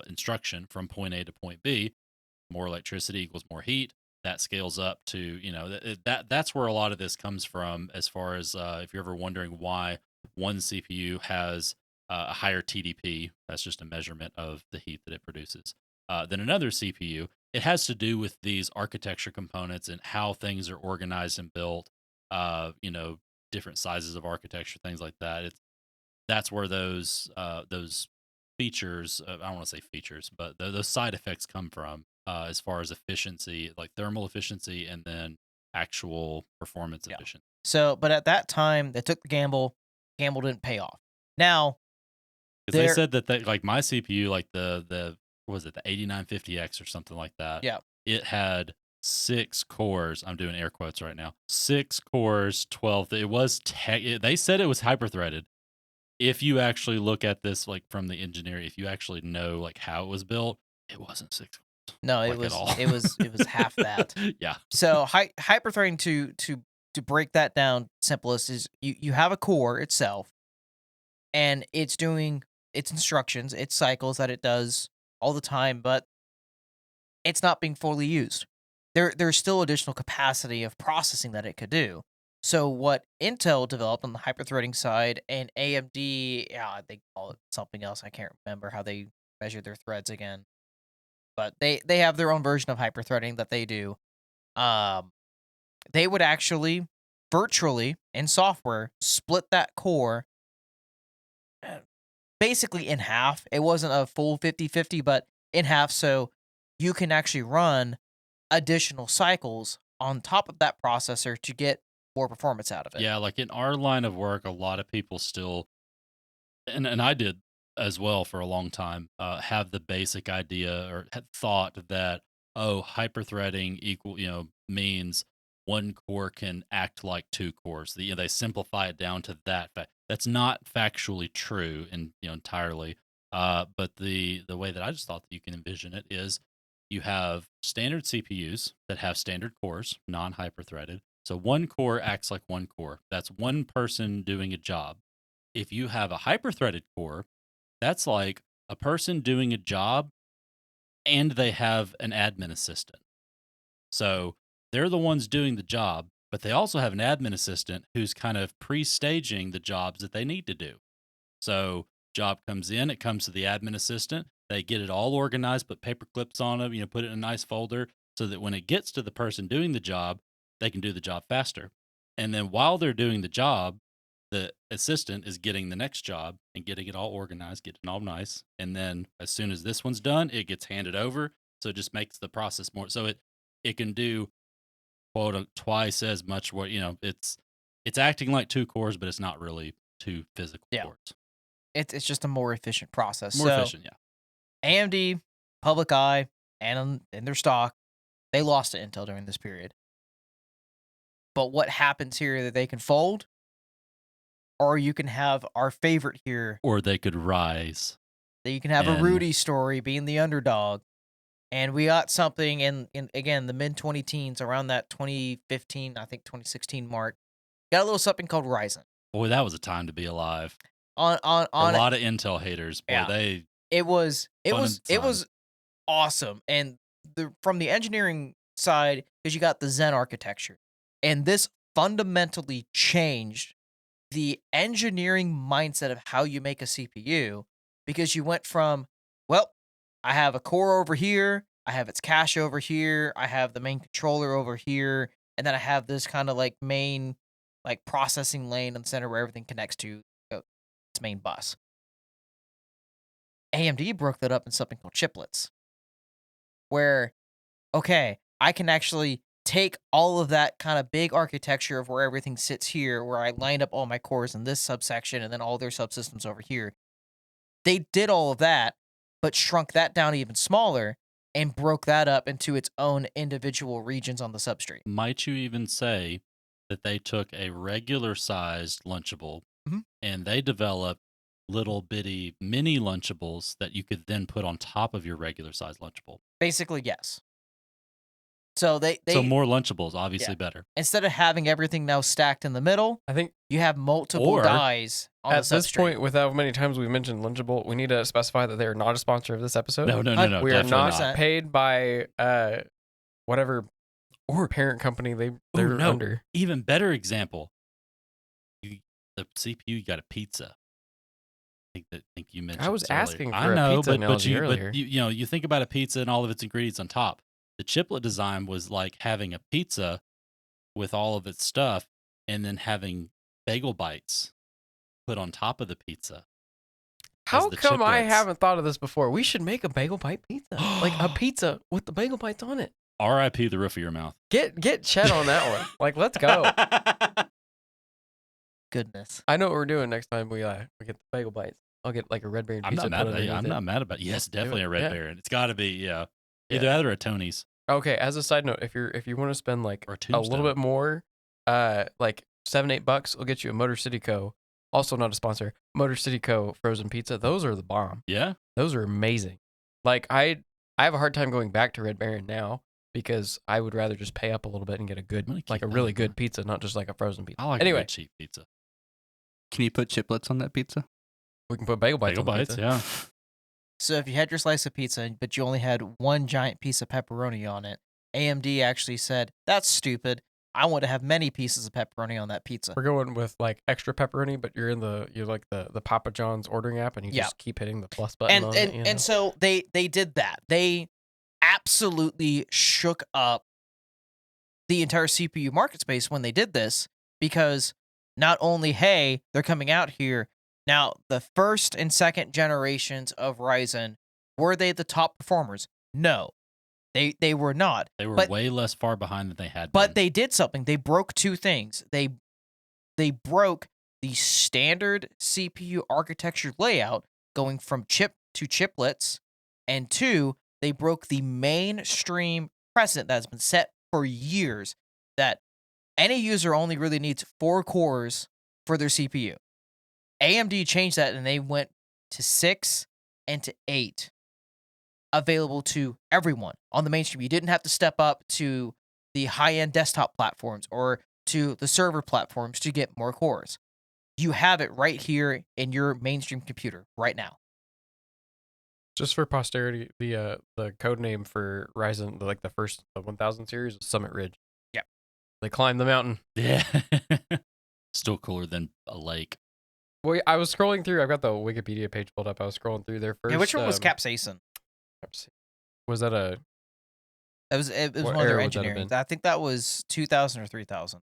instruction from point A to point B. More electricity equals more heat. That scales up to that's where a lot of this comes from. As far as if you're ever wondering why one CPU has a higher TDP, that's just a measurement of the heat that it produces, than another CPU. It has to do with these architecture components and how things are organized and built. Different sizes of architecture, things like that. That's where those features, I don't want to say features, but those side effects come from, as far as efficiency, like thermal efficiency, and then actual performance efficiency. So, but at that time, they took the gamble. Gamble didn't pay off. Now, because they said that like my CPU, like the what was it, the 8950X or something like that. Yeah, it had 6 cores. I'm doing air quotes right now. 6 cores, 12. It was they said it was hyper-threaded. If you actually look at this like from the engineering, if you actually know like how it was built, it wasn't 6 cores. No, it was half that. Yeah. So hyper-threading to break that down simplest is you have a core itself, and it's doing its instructions, its cycles that it does all the time, but it's not being fully used. There's still additional capacity of processing that it could do. So what Intel developed on the hyperthreading side and AMD, they call it something else. I can't remember how they measure their threads again. But they have their own version of hyperthreading that they do. They would actually virtually in software split that core basically in half. It wasn't a full 50-50, but in half, so you can actually run additional cycles on top of that processor to get more performance out of it. Yeah, like in our line of work, a lot of people still, and I did as well for a long time, have the basic idea or had thought that, hyperthreading means one core can act like 2 cores. They simplify it down to that fact. That's not factually true and entirely. But the way that I just thought that you can envision it is you have standard CPUs that have standard cores, non-hyperthreaded. So one core acts like one core. That's one person doing a job. If you have a hyperthreaded core, that's like a person doing a job and they have an admin assistant. So they're the ones doing the job, but they also have an admin assistant who's kind of pre-staging the jobs that they need to do. So job comes in, it comes to the admin assistant. They get it all organized, put paper clips on it, put it in a nice folder so that when it gets to the person doing the job, they can do the job faster. And then while they're doing the job, the assistant is getting the next job and getting it all organized, getting it all nice. And then as soon as this one's done, it gets handed over. So it just makes the process more. So it can do quote twice as much work. It's acting like 2 cores, but it's not really 2 physical cores. It's just a more efficient process. More efficient, yeah. AMD, public eye, and in their stock, they lost to Intel during this period. But what happens here that they can fold, or you can have our favorite here, or they could rise. That you can have a Rudy story being the underdog, and we got something in again the mid 20 teens around that 2015, I think 2016 mark. Got a little something called Ryzen. Boy, that was a time to be alive. On a lot of Intel haters. Boy, it was awesome, and from the engineering side, because you got the Zen architecture, and this fundamentally changed the engineering mindset of how you make a CPU, because you went from, well, I have a core over here, I have its cache over here, I have the main controller over here, and then I have this kind of like main like processing lane in the center where everything connects to its main bus. AMD broke that up in something called chiplets, where, okay, I can actually take all of that kind of big architecture of where everything sits here, where I lined up all my cores in this subsection and then all their subsystems over here. They did all of that, but shrunk that down even smaller and broke that up into its own individual regions on the substrate. Might you even say that they took a regular sized Lunchable and they developed little bitty mini Lunchables that you could then put on top of your regular sized Lunchable? Basically, yes. So so more Lunchables, obviously better. Instead of having everything now stacked in the middle, I think you have multiple dies on at the this substrate. point, with how many times we've mentioned Lunchable, we need to specify that they are not a sponsor of this episode. No. We are not not. paid by whatever or parent company they're under. Even better example. The CPU, you got a pizza. I think you mentioned. I was asking for I know, a pizza analogy but earlier. you think about a pizza and all of its ingredients on top. The chiplet design was like having a pizza with all of its stuff and then having bagel bites put on top of the pizza. How come I chiplets. haven't thought of this before? We should make a bagel bite pizza. Like a pizza with the bagel bites on it. R.I.P. the roof of your mouth. Get Chet on that one. Like, let's go. Goodness. I know what we're doing next time we get the bagel bites. I'll get like a Red Baron pizza. I'm not mad about it. Yes, definitely a Red Baron. It's got to be, Either that or a Tony's. Okay, as a side note, if you want to spend like a little bit more, like $7-8, we'll get you a Motor City Co. Also not a sponsor. Motor City Co. frozen pizza. Those are the bomb. Yeah, those are amazing. Like I have a hard time going back to Red Baron now because I would rather just pay up a little bit and get a good, like a really good pizza, not just like a frozen pizza. I like a cheap pizza. Can you put chiplets on that pizza? We can put bagel bites on the pizza. Yeah. So if you had your slice of pizza, but you only had one giant piece of pepperoni on it, AMD actually said, that's stupid. I want to have many pieces of pepperoni on that pizza. We're going with like extra pepperoni, but you're like the Papa John's ordering app and you just keep hitting the plus button on it. And so they did that. They absolutely shook up the entire CPU market space when they did this, because not only, hey, they're coming out here. Now, the first and second generations of Ryzen, were they the top performers? No, they were not. They were way less far behind than they had been. But they did something. They broke two things. They broke the standard CPU architecture layout, going from chip to chiplets, and two, they broke the mainstream precedent that's been set for years that any user only really needs 4 cores for their CPU. AMD changed that and they went to 6 and to 8 available to everyone on the mainstream. You didn't have to step up to the high-end desktop platforms or to the server platforms to get more cores. You have it right here in your mainstream computer right now. Just for posterity, the code name for Ryzen, the 1000 series, is Summit Ridge. Yeah. They climbed the mountain. Yeah. Still cooler than a lake. Well, I was scrolling through. I've got the Wikipedia page pulled up. I was scrolling through their first. Yeah, which one was Capsaicin? Was that a? It was one of their engineering. I think that was 2000 or 3000.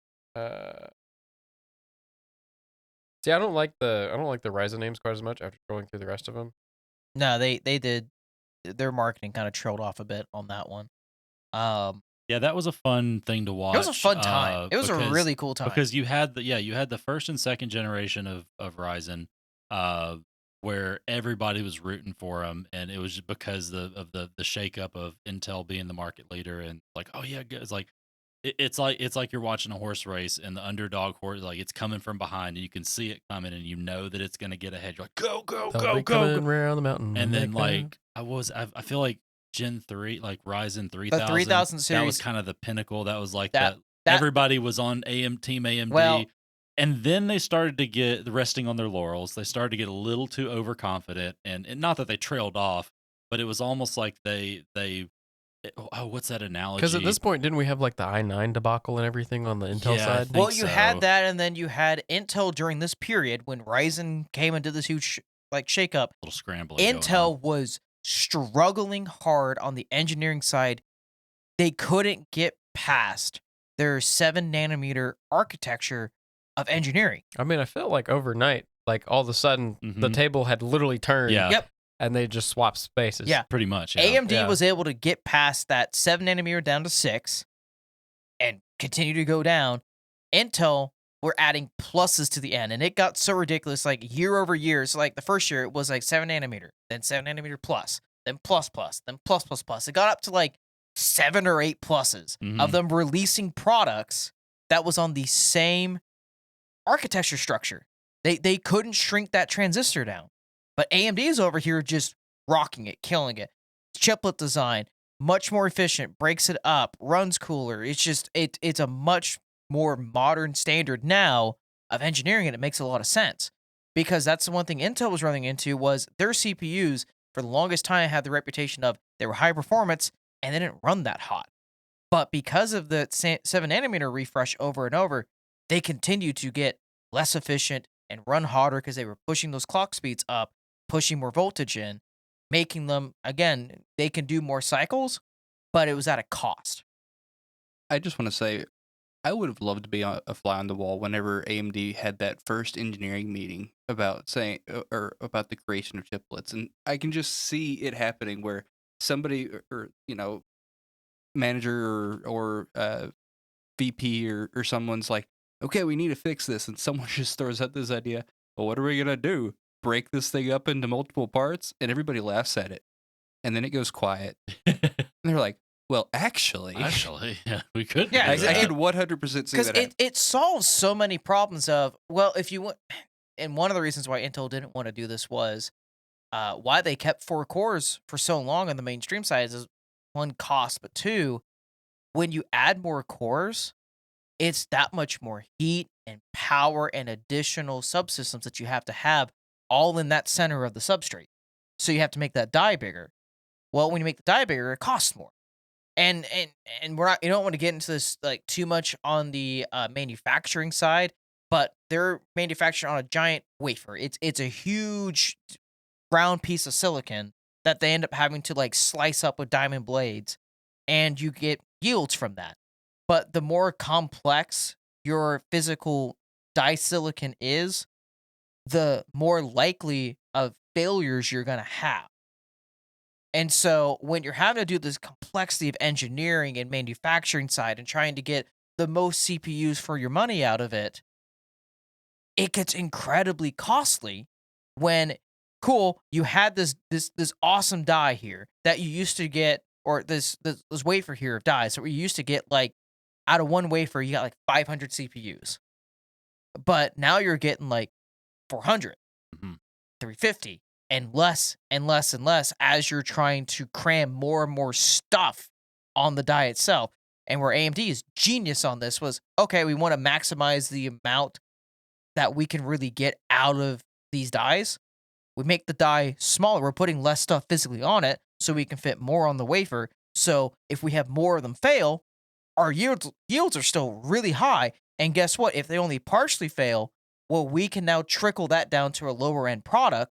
See, I don't like the Ryzen names quite as much after going through the rest of them. No, they did. Their marketing kind of trailed off a bit on that one. Yeah, that was a fun thing to watch. It was a fun time. It was a really cool time. Because you had the first and second generation of Ryzen, where everybody was rooting for them, and it was just because of the shakeup of Intel being the market leader, and like, oh yeah, it's like it's like you're watching a horse race, and the underdog horse, like, it's coming from behind, and you can see it coming, and you know that it's gonna get ahead. You're like, go go They'll go be go, coming around the mountain. and then make a- like I feel like Gen 3, like Ryzen the 3000, 3000 that was series. kind of the pinnacle. That was like That- that. that- Everybody was on Team AMD. Well- and then they started to get resting on their laurels. They started to get a little too overconfident, and not that they trailed off, but it was almost like what's that analogy? Because at this point, didn't we have like the i9 debacle and everything on the Intel Yeah, I side? think Well, you had so. that, and then you had Intel during this period when Ryzen came into this huge shakeup. little scrambling. going on. Intel was struggling hard on the engineering side. They couldn't get past their 7-nanometer architecture of engineering. I mean, I felt like overnight, like all of a sudden, the Mhm. table had literally turned. Yeah. Yep. And they just swapped spaces. Yeah. Pretty much. Yeah. AMD Yeah. was able to get past that 7-nanometer down to 6 and continue to go down. Intel were adding pluses to the end, and it got so ridiculous, like year over year. So like the first year, it was like 7-nanometer, then 7-nanometer plus, then plus plus, then plus plus plus. It got up to like 7 or 8 pluses Mhm. of them releasing products that was on the same architecture structure. They couldn't shrink that transistor down. But AMD is over here just rocking it, killing it. Chiplet design, much more efficient, breaks it up, runs cooler. It's just it's a much more modern standard now of engineering, and it makes a lot of sense. Because that's the one thing Intel was running into was their CPUs for the longest time had the reputation of they were high performance and they didn't run that hot. But because of the 7-nanometer refresh over and over, they continued to get less efficient and run hotter because they were pushing those clock speeds up, pushing more voltage in, making them, again, they can do more cycles, but it was at a cost. I just want to say, I would have loved to be a fly on the wall whenever AMD had that first engineering meeting about saying or about the creation of chiplets, and I can just see it happening where somebody or manager or VP or someone's like, okay, we need to fix this, and someone just throws out this idea. Well, what are we gonna do? Break this thing up into multiple parts? And everybody laughs at it, and then it goes quiet, and they're like, well, actually, yeah, we could. Yeah, do I that. could 100% see Because that. it solves so many problems of, well, if you want, and one of the reasons why Intel didn't want to do this was why they kept 4 cores for so long on the mainstream side is one, cost, but two, when you add more cores, it's that much more heat and power and additional subsystems that you have to have all in that center of the substrate. So you have to make that die bigger. Well, when you make the die bigger, it costs more. And we're not, you don't want to get into this like too much on the manufacturing side, but they're manufacturing on a giant wafer. It's a huge round piece of silicon that they end up having to like slice up with diamond blades, and you get yields from that. But the more complex your physical die silicon is, the more likely of failures you're going to have. And so when you're having to do this complexity of engineering and manufacturing side and trying to get the most CPUs for your money out of it, it gets incredibly costly when, cool, you had this awesome die here that you used to get, or this wafer here of dies that we used to get, like, out of one wafer, you got like 500 CPUs. But now you're getting like 400, 350, and less and less and less as you're trying to cram more and more stuff on the die itself. And where AMD is genius on this was, okay, we want to maximize the amount that we can really get out of these dies. We make the die smaller. We're putting less stuff physically on it so we can fit more on the wafer. So if we have more of them fail, our yields are still really high. And guess what? If they only partially fail, well, we can now trickle that down to a lower end product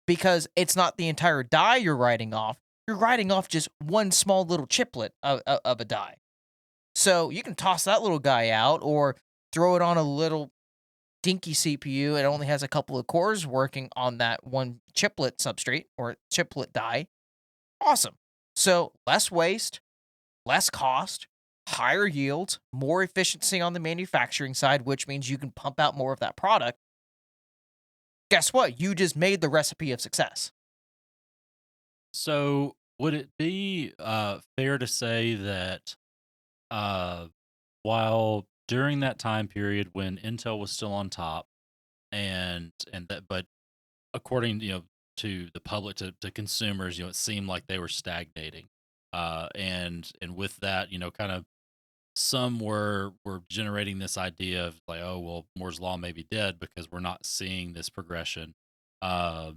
because it's not the entire die you're writing off. You're writing off just one small little chiplet of a die. So you can toss that little guy out or throw it on a little dinky CPU. It only has a couple of cores working on that one chiplet substrate or chiplet die. Awesome. So less waste, less cost, higher yields, more efficiency on the manufacturing side, which means you can pump out more of that product. Guess what? You just made the recipe of success. So would it be fair to say that uh, while during that time period when Intel was still on top, but according to the public, to consumers, it seemed like they were stagnating, and with that, kind of some were generating this idea of like, oh well, Moore's law may be dead because we're not seeing this progression. Uh,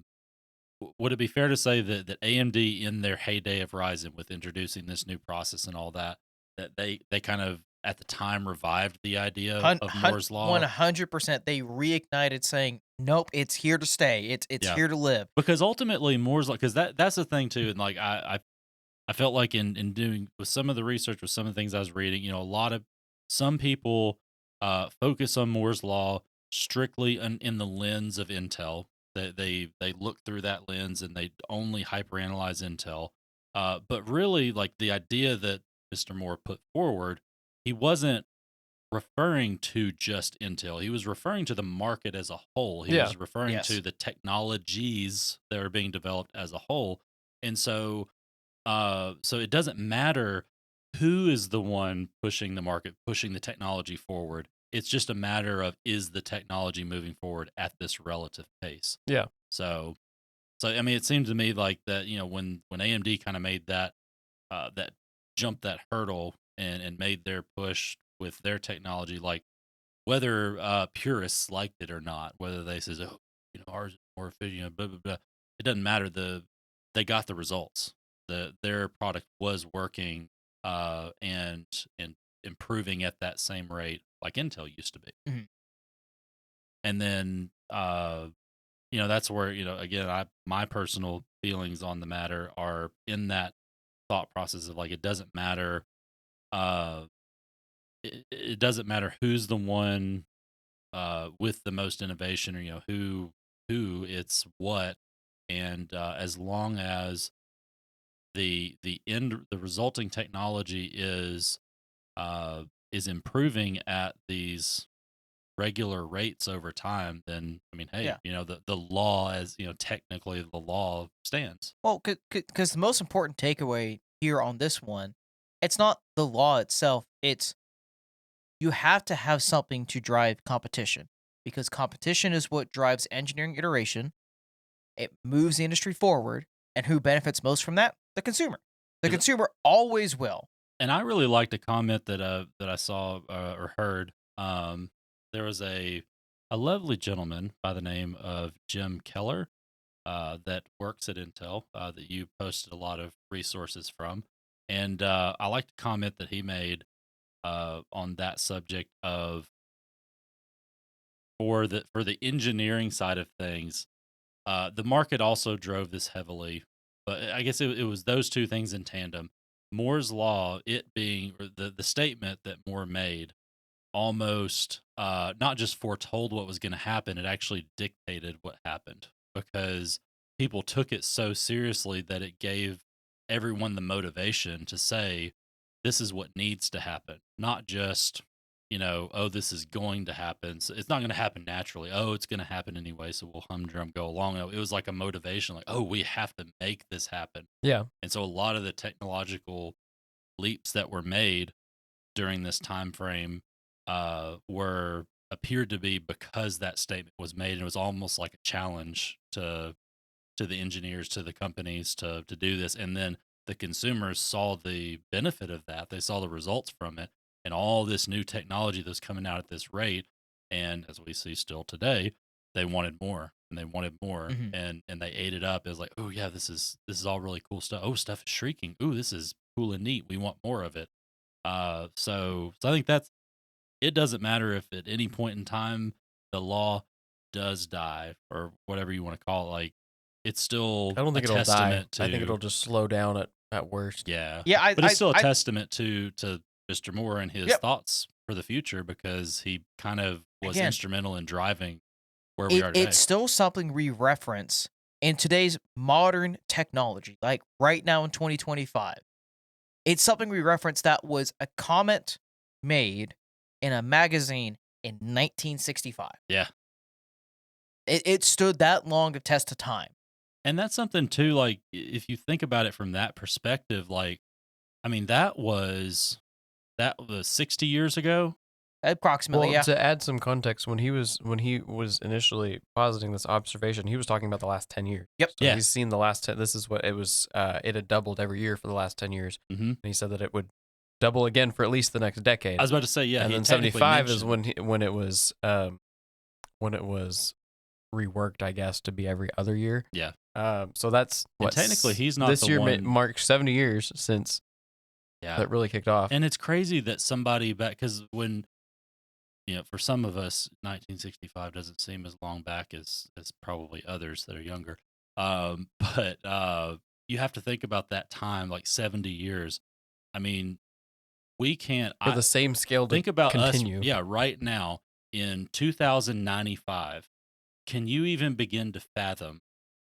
would it be fair to say that AMD in their heyday of Ryzen with introducing this new process and all that, that they kind of at the time revived the idea of Moore's law? 100%. They reignited saying, nope, it's here to stay. It's Yeah. here to live. Because ultimately Moore's law, because that's the thing too, and like I felt like in doing with some of the research, with some of the things I was reading, some people focus on Moore's law strictly in the lens of Intel. They look through that lens and they only hyperanalyze Intel. But really, like the idea that Mr. Moore put forward, he wasn't referring to just Intel. He was referring to the market as a whole. He was referring Yes. to the technologies that are being developed as a whole. And so it doesn't matter who is the one pushing the market, pushing the technology forward. It's just a matter of, is the technology moving forward at this relative pace? Yeah. So I mean, it seemed to me like that, when AMD kind of made that that jumped that hurdle and made their push with their technology, like whether purists liked it or not, whether they says, oh, ours is more efficient, blah blah blah, it doesn't matter. They got the results. Their product was working and improving at that same rate like Intel used to be. Mhm. And then that's where, again, my personal feelings on the matter are in that thought process of like, it doesn't matter. It doesn't matter who's the one with the most innovation, or who it's what, and as long as the resulting technology is improving at these regular rates over time, then I mean, hey, Yeah. the law, as technically the law stands. Well, because the most important takeaway here on this one, it's not the law itself. It's you have to have something to drive competition, because competition is what drives engineering iteration. It moves the industry forward, and who benefits most from that? The consumer. The Is it- consumer always will. And I really liked a comment that I saw or heard. There was a lovely gentleman by the name of Jim Keller that works at Intel that you posted a lot of resources from, and I liked the comment that he made on that subject of for the engineering side of things. The market also drove this heavily, but I guess it was those two things in tandem. Moore's law, it being, or the statement that Moore made, almost not just foretold what was going to happen, it actually dictated what happened, because people took it so seriously that it gave everyone the motivation to say, this is what needs to happen, not just, oh, this is going to happen. So it's not going to happen naturally. Oh, it's going to happen anyway, so we'll humdrum go along. No, it was like a motivation, like, oh, we have to make this happen. Yeah. And so a lot of the technological leaps that were made during this time frame were appeared to be because that statement was made, and it was almost like a challenge to the engineers, to the companies to do this. And then the consumers saw the benefit of that. They saw the results from it, and all this new technology that's coming out at this rate. And as we see still today, they wanted more and they wanted more, Mhm. and they ate it up as like, oh yeah, this is all really cool stuff. Oh, stuff is shrieking. Ooh, this is cool and neat. We want more of it. So I think that's, it doesn't matter if at any point in time the law does die or whatever you want to call it. Like, it's still I don't think a it'll die. testament to, I think it'll just slow down at worst. yeah. Yeah, But it's still a I testament to Mr. Moore and his Yep. thoughts for the future, because he kind of was again, instrumental in driving where we are today. it's still something we reference in today's modern technology, like right now in 2025. It's something we reference that was a comment made in a magazine in 1965. Yeah. It stood that long of test of time. And that's something too, like, if you think about it from that perspective, like, I mean, that was 60 years ago. Approximately, Well, yeah. to add some context, when he was initially positing this observation, he was talking about the last 10 years. Yep. So Yeah. he's seen the last 10. This is what it was. It had doubled every year for the last 10 years, and he said that it would double again for at least the next decade. I was about to say, yeah. and he then technically 75 is mentioned- when it was reworked, I guess, to be every other year. Yeah. So that's And what technically he's not this the year one. marks 70 years since that really kicked off. And it's crazy that somebody back, because when, for some of us, 1965 doesn't seem as long back as probably others that are younger. But you have to think about that time, like 70 years. I mean, we can't for the same scale to think about continue. us. Yeah, right now in 2095, can you even begin to fathom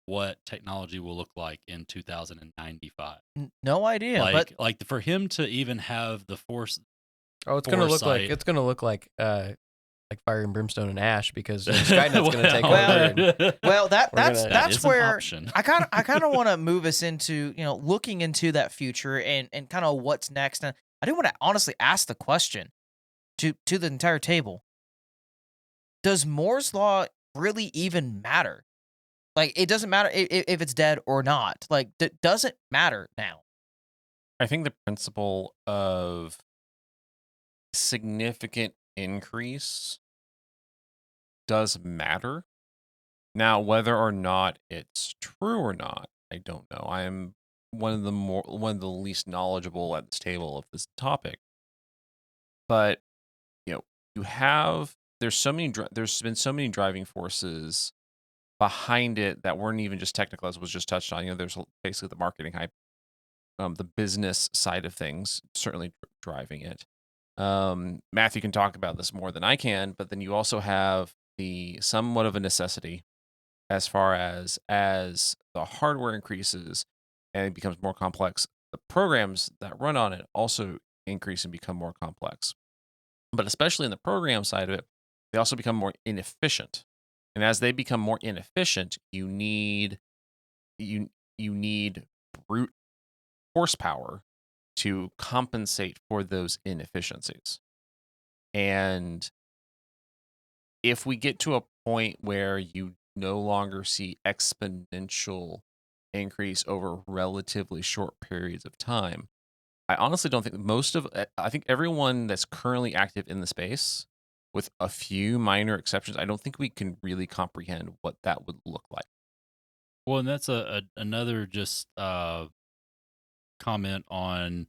what technology will look like in 2095? No idea. Like for him to even have the force. Oh, it's gonna look like fire and brimstone and ash, because Skynet's gonna take over. Well, That that's is an where option. I kind of want to move us into looking into that future and kind of what's next. And I do want to honestly ask the question to the entire table: does Moore's law really even matter? Like, it doesn't matter if it's dead or not. Like, does it matter now? I think the principle of significant increase does matter. Now, whether or not it's true or not, I don't know. I am one of the least knowledgeable at this table of this topic. But you have there's been so many driving forces behind it that weren't even just technical, as was just touched on. There's basically the marketing hype, the business side of things certainly driving it. Matthew can talk about this more than I can, but then you also have the somewhat of a necessity as far as the hardware increases and it becomes more complex. The programs that run on it also increase and become more complex. But especially in the program side of it, they also become more inefficient. And as they become more inefficient, you need brute horsepower to compensate for those inefficiencies. And if we get to a point where you no longer see exponential increase over relatively short periods of time, I honestly don't think I think everyone that's currently active in the space, with a few minor exceptions, I don't think we can really comprehend what that would look like. Well, and that's another just comment on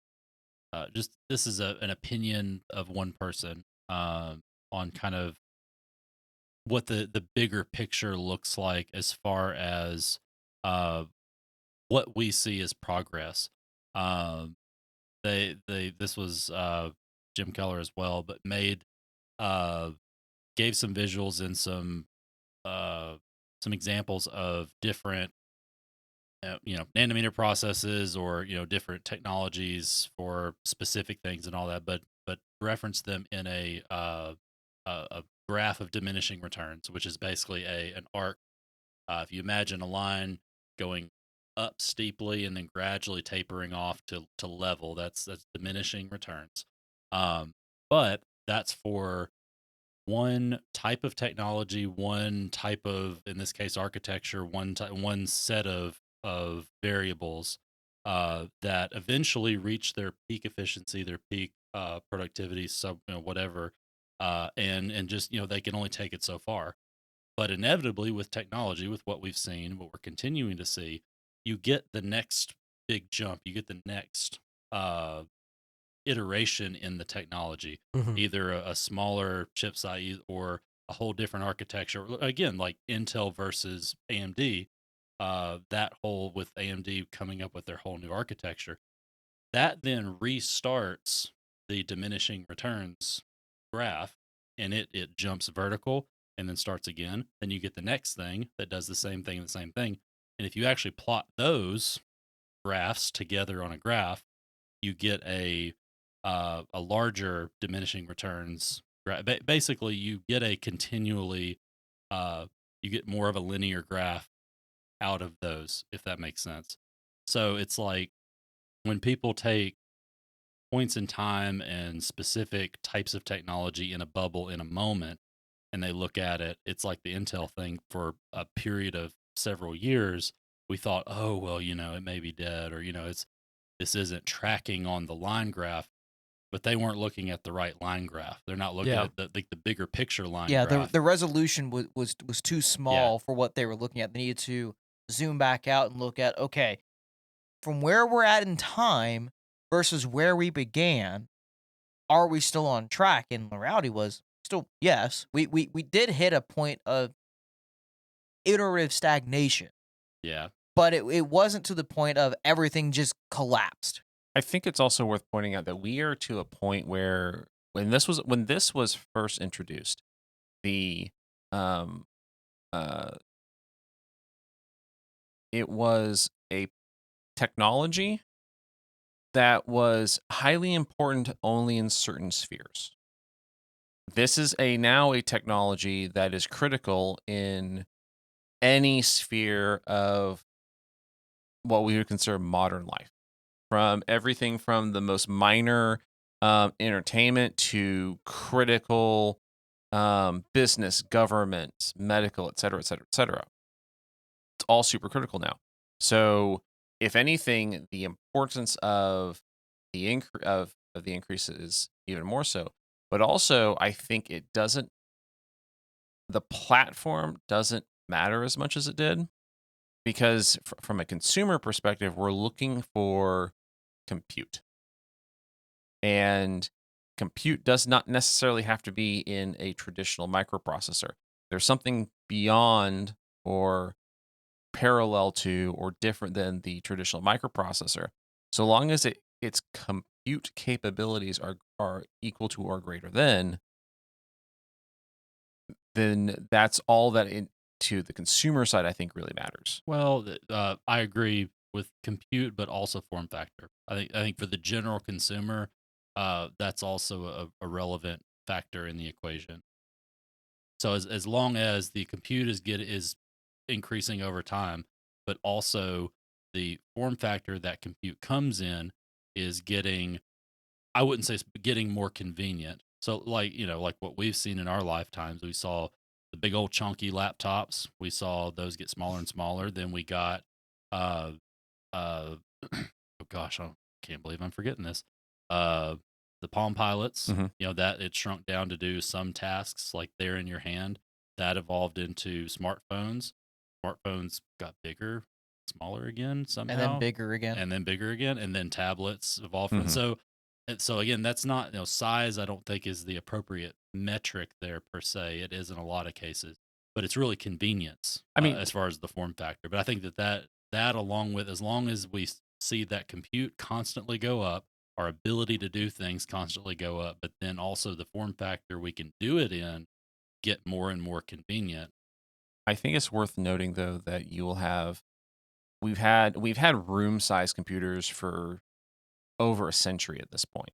just this is an opinion of one person on kind of what the bigger picture looks like as far as what we see as progress. Um, this was Jim Keller as well, but gave some visuals and some examples of different nanometer processes or different technologies for specific things and all that, but reference them in a graph of diminishing returns, which is basically an arc. If you imagine a line going up steeply and then gradually tapering off to level, that's diminishing returns. But that's for one type of technology, one type of, in this case, architecture, one set of variables that eventually reach their peak efficiency, their peak productivity, whatever, and just they can only take it so far. But inevitably, with technology, with what we've seen, what we're continuing to see, you get the next big jump. You get the next iteration in the technology, either a smaller chip size or a whole different architecture. Again, like Intel versus AMD, that whole with AMD coming up with their whole new architecture, that then restarts the diminishing returns graph and it jumps vertical and then starts again. Then you get the next thing that does the same thing and the same thing. And if you actually plot those graphs together on a graph, you get a larger diminishing returns. Basically, you get a continually you get more of a linear graph out of those, if that makes sense. So it's like when people take points in time and specific types of technology in a bubble in a moment and they look at it, it's like the Intel thing for a period of several years. We thought, oh, well, it may be dead, or, this isn't tracking on the line graph, but they weren't looking at the right line graph. They're not looking at the bigger picture line Yeah, graph. the resolution was too Yeah. small for what they were looking at. They needed to zoom back out and look at, okay, from where we're at in time versus where we began, are we still on track? And the reality was still yes. We did hit a point of iterative stagnation, Yeah. but it wasn't to the point of everything just collapsed. I think it's also worth pointing out that we are to a point where when this was first introduced, the um it was a technology that was highly important only in certain spheres. This is now a technology that is critical in any sphere of what we would consider modern life, from everything from the most minor entertainment to critical business, government, medical, et cetera, et cetera, et cetera. It's all super critical now. So, if anything, the importance of the increase is even more so. But also, I think the platform doesn't matter as much as it did, because from a consumer perspective, we're looking for compute. And compute does not necessarily have to be in a traditional microprocessor. There's something beyond or parallel to or different than the traditional microprocessor. So long as its compute capabilities are equal to or greater than, then that's all that to the consumer side I think really matters. Well, I agree with compute, but also form factor. I think for the general consumer, that's also a relevant factor in the equation. So as long as the compute is increasing over time, but also the form factor that compute comes in is getting, I wouldn't say getting more convenient. So like what we've seen in our lifetimes, we saw the big old chunky laptops. We saw those get smaller and smaller. Then we got uh uh oh gosh, I can't believe I'm forgetting this. Uh the Palm Pilots, Mhm. that it shrunk down to do some tasks like they're in your hand. That evolved into smartphones. Smartphones got bigger, smaller again And then somehow, bigger again. and then bigger again, and then tablets evolved from it. Mhm. So again, that's not, size. I don't think is the appropriate metric there per se. It is in a lot of cases, but it's really convenience. I mean, as far as the form factor. But I think that along with, as long as we see that compute constantly go up, our ability to do things constantly go up, but then also the form factor we can do it in get more and more convenient. I think it's worth noting though that we've had room size computers for over a century at this point.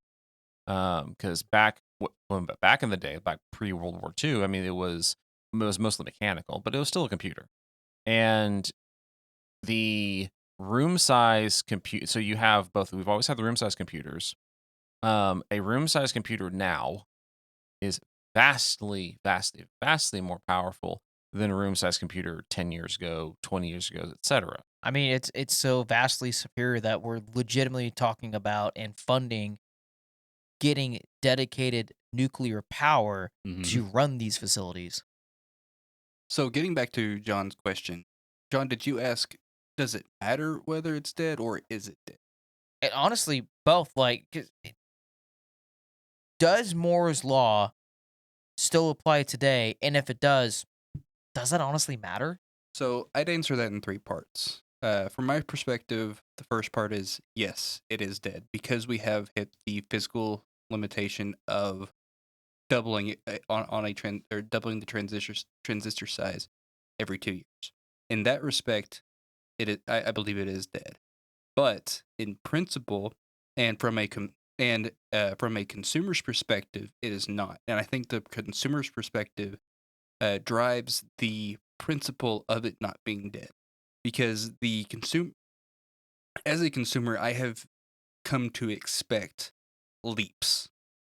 Because back in the day, back pre World War II, I mean, it was mostly mechanical, but it was still a computer. And the room size compute. So you have both. We've always had the room size computers. A room size computer now is vastly, vastly, vastly more powerful than a room size computer 10 years ago, 20 years ago, etc. I mean, it's so vastly superior that we're legitimately talking about and funding getting dedicated nuclear power Mhm. to run these facilities. So getting back to John's question, John, did you ask, does it matter whether it's dead or is it dead? And honestly, both. Like, does Moore's law still apply today? And if it does that honestly matter? So I'd answer that in three parts. From my perspective, the first part is yes, it is dead because we have hit the physical limitation of doubling it on a trend or doubling the transistor size every 2 years. In that respect, I believe it is dead. But in principle, and from a consumer's perspective, it is not. And I think the consumer's perspective drives the principle of it not being dead, because as a consumer, I have come to expect leaps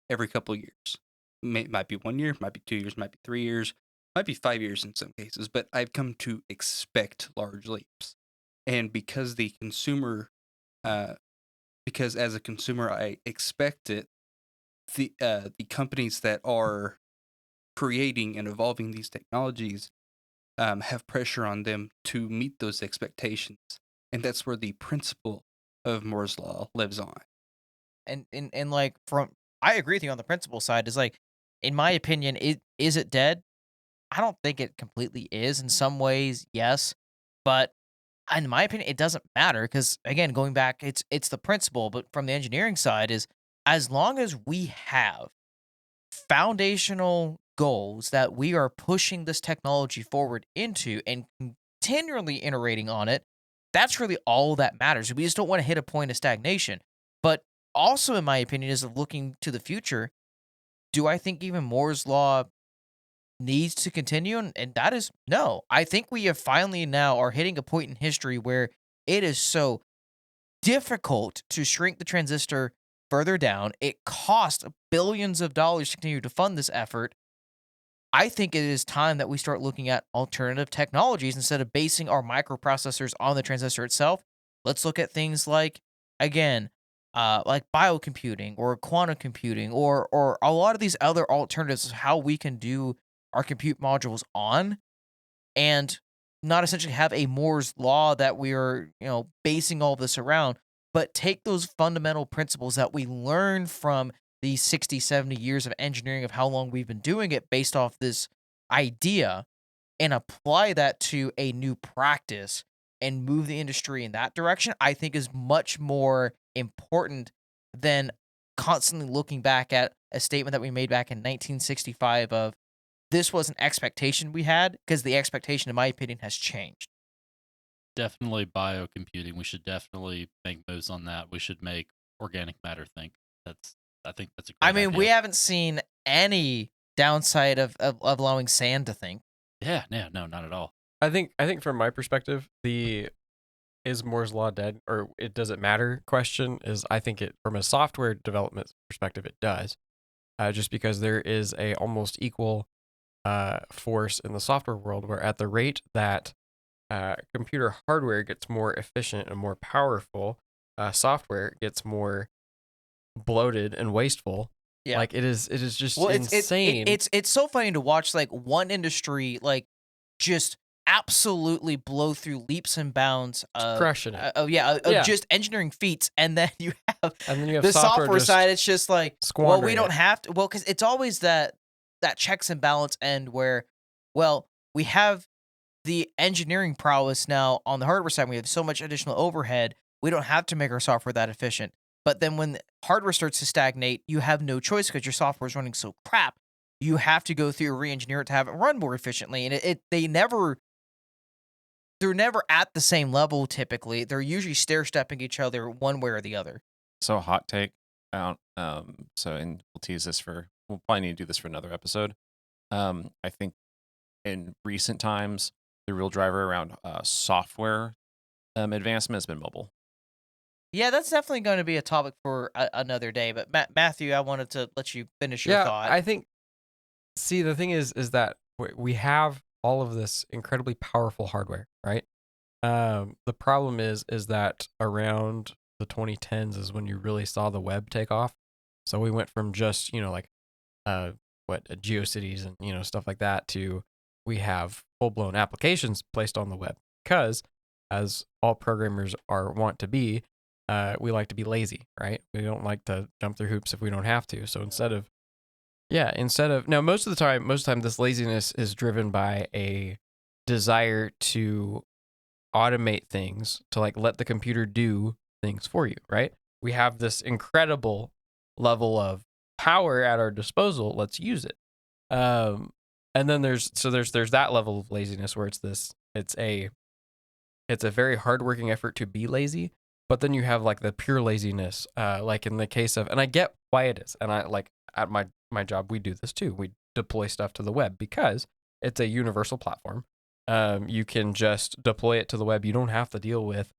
every couple of years. Might be 1 year, might be 2 years, might be 3 years, might be 5 years in some cases, but I've come to expect large leaps. And because because as a consumer I expect it, the companies that are creating and evolving these technologies have pressure on them to meet those expectations, and that's where the principle of Moore's law lives on. And like from I agree with you on the principle side. Is like, in my opinion, is it dead? I don't think it completely is. In some ways, yes, but in my opinion, it doesn't matter because, again, going back, it's the principle. But from the engineering side, is as long as we have foundational goals that we are pushing this technology forward into and continually iterating on it, that's really all that matters. We just don't want to hit a point of stagnation. But also, in my opinion, is of looking to the future. Do I think even Moore's law needs to continue? And that is no. I think we have finally now are hitting a point in history where it is so difficult to shrink the transistor further down. It costs billions of dollars to continue to fund this effort. I think it is time that we start looking at alternative technologies instead of basing our microprocessors on the transistor itself. Let's look at things like, again, like biocomputing or quantum computing or a lot of these other alternatives of how we can do our compute modules on, and not essentially have a Moore's law that we are, basing all this around, but take those fundamental principles that we learned from these 60, 70 years of engineering of how long we've been doing it based off this idea, and apply that to a new practice and move the industry in that direction. I think is much more important than constantly looking back at a statement that we made back in 1965 of this was an expectation we had, because the expectation, in my opinion, has changed. Definitely biocomputing. We should definitely make moves on that. We should make organic matter think. I think that's a great I mean, idea. we haven't seen any downside of allowing sand to think. Yeah, no, not at all. I think from my perspective, the is Moore's law dead or it doesn't matter question is, I think it from a software development perspective it does, just because there is a almost equal force in the software world where at the rate that computer hardware gets more efficient and more powerful, software gets more bloated and wasteful. Yeah. Like it is just It's insane. it's so funny to watch, like, one industry like just absolutely blow through leaps and bounds of crushing it. of just engineering feats, and then you have the software software side. It's just like, well, we squandering don't it. have to. Well, because it's always that checks and balance end where, well, we have the engineering prowess now on the hardware side. We have so much additional overhead. We don't have to make our software that efficient. But then when the hardware starts to stagnate, you have no choice because your software is running so crap. You have to go through and re-engineer it to have it run more efficiently. And they're never at the same level typically. They're usually stair-stepping each other one way or the other. So hot take out. And we'll tease this we'll probably need to do this for another episode. I think in recent times, the real driver around software advancement has been mobile. Yeah, that's definitely going to be a topic for another day. But Matthew, I wanted to let you finish your thought. I think. See, the thing is that we have all of this incredibly powerful hardware, right? The problem is that around the 2010s is when you really saw the web take off. So we went from just GeoCities and stuff like that to we have full blown applications placed on the web because, as all programmers want to be, we like to be lazy, right? We don't like to jump through hoops if we don't have to. So most of the time this laziness is driven by a desire to automate things, to like let the computer do things for you, right? We have this incredible level of power at our disposal, let's use it. And then there's that level of laziness where it's a very hardworking effort to be lazy, but then you have like the pure laziness, like in the case of, and I get why it is, and I like at my job we do this too. We deploy stuff to the web because it's a universal platform. You can just deploy it to the web. You don't have to deal with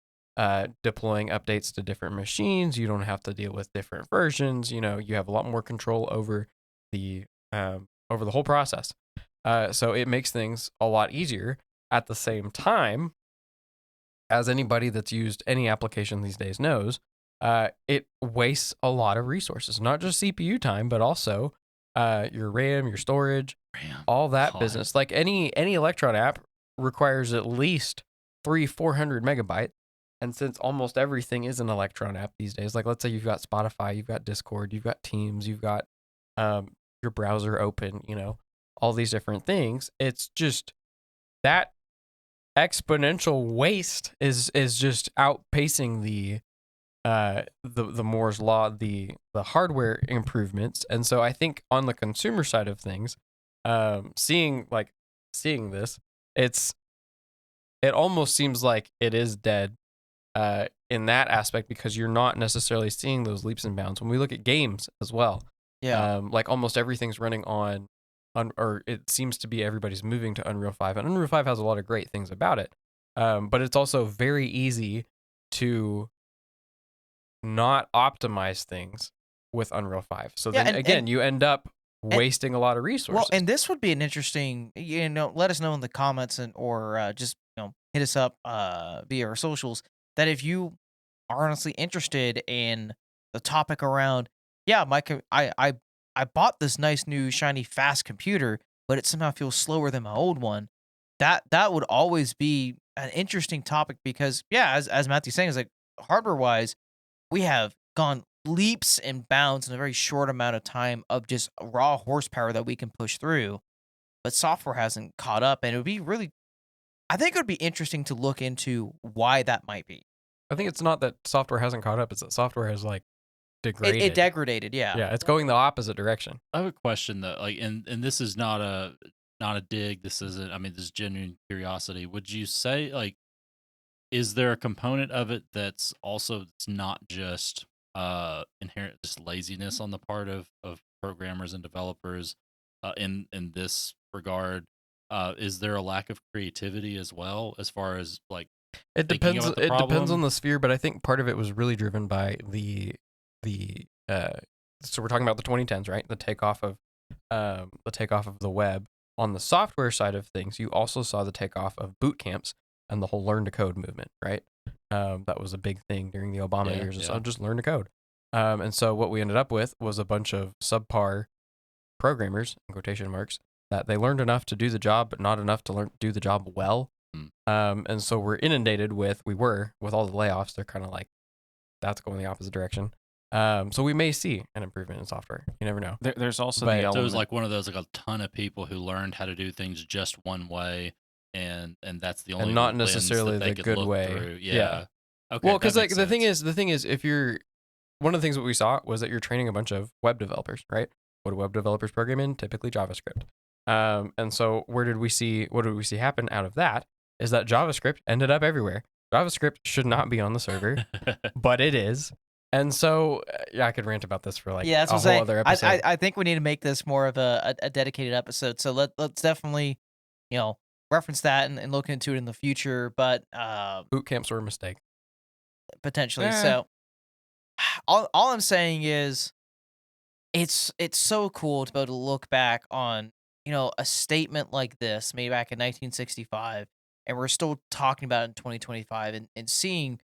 deploying updates to different machines. You don't have to deal with different versions. You have a lot more control over the whole process. So it makes things a lot easier. At the same time, as anybody that's used any application these days knows, it wastes a lot of resources, not just CPU time, but also your RAM, your storage, all that business. Like any Electron app requires at least 300-400 megabytes. And since almost everything is an Electron app these days, like let's say you've got Spotify, you've got Discord, you've got Teams, you've got your browser open, all these different things. It's just that exponential waste is just outpacing the Moore's law, the hardware improvements. And so I think on the consumer side of things, seeing this, it almost seems like it is dead in that aspect, because you're not necessarily seeing those leaps and bounds. When we look at games as well, like almost everything's running on or it seems to be everybody's moving to Unreal 5, and Unreal 5 has a lot of great things about it, but it's also very easy to not optimize things with Unreal 5. So then again, you end up wasting a lot of resources. Well, and this would be an interesting, let us know in the comments or just hit us up via our socials, that if you are honestly interested in the topic around, I bought this nice new shiny fast computer, but it somehow feels slower than my old one. That would always be an interesting topic, because as Matthew's saying, is like hardware wise, we have gone leaps and bounds in a very short amount of time of just raw horsepower that we can push through, but software hasn't caught up, and it would be really, I think it would be interesting to look into why that might be. I think it's not that software hasn't caught up; it's that software has like degraded. It degraded, yeah. Yeah, it's going the opposite direction. I have a question though, like, and this is not a dig. This isn't. I mean, this is genuine curiosity. Would you say, like, is there a component of it that's also, it's not just inherent just laziness on the part of programmers and developers in this regard? Is there a lack of creativity as well, as far as like it thinking depends? about the It depends problem? on the sphere, but I think part of it was really driven by the so we're talking about the 2010s, right? The takeoff of the web. On the software side of things, you also saw the takeoff of boot camps and the whole learn to code movement, right? That was a big thing during the Obama years. So just learn to code. And so what we ended up with was a bunch of subpar programmers, in quotation marks, that they learned enough to do the job, but not enough to do the job well. And so we're inundated with all the layoffs. They're kind of like, that's going the opposite direction. So we may see an improvement in software. You never know. There's also the element. So it was like one of those, like a ton of people who learned how to do things just one way, and that's the only, and not lens necessarily that they the could good look way. through. Yeah. Okay. Well, because that like makes the thing sense. is, if you're one of the things that we saw was that you're training a bunch of web developers, right? What do web developers program in? Typically JavaScript. And so what did we see happen out of that? Is that JavaScript ended up everywhere. JavaScript should not be on the server, but it is. And so, I could rant about this for like that's a whole other episode. I think we need to make this more of a dedicated episode. So let's definitely, reference that and look into it in the future. But boot camps were a mistake. Potentially. So all I'm saying is it's so cool to be able to look back on, a statement like this made back in 1965, and we're still talking about it in 2025, and seeing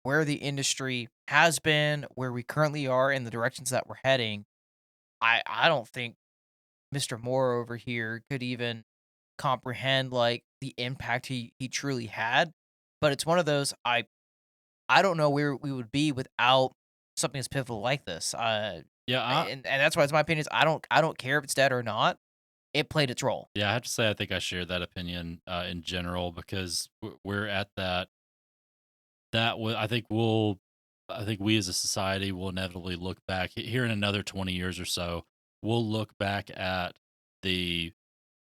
where the industry has been, where we currently are, and the directions that we're heading. I don't think Mr. Moore over here could even comprehend like the impact he truly had. But it's one of those, I don't know where we would be without something as pivotal like this. And that's why it's my opinion is I don't care if it's dead or not. It played its role. Yeah, I have to say I think I share that opinion in general, because we're at that. I think we'll I think we as a society will inevitably look back here in another 20 years or so. We'll look back at the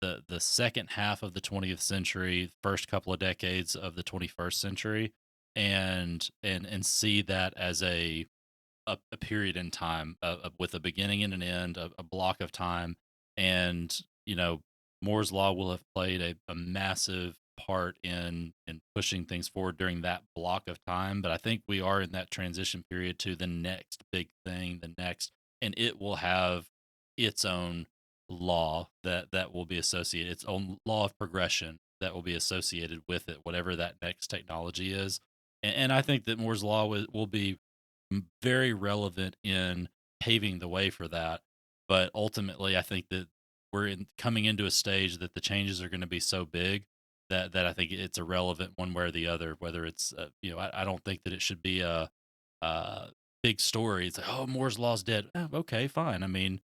the second half of the 20th century, first couple of decades of the 21st century, and see that as a period in time, with a beginning and an end, a block of time, and Moore's law will have played a massive part in pushing things forward during that block of time. But I think we are in that transition period to the next big thing, and it will have its own law that will be associated, its own law of progression that will be associated with it, whatever that next technology is. And I think that Moore's law will be very relevant in paving the way for that. But ultimately, I think that coming into a stage that the changes are going to be so big that I think it's irrelevant one way or the other. Whether it's I don't think that it should be a big story. It's like, oh, Moore's law's dead. Okay, fine. I mean,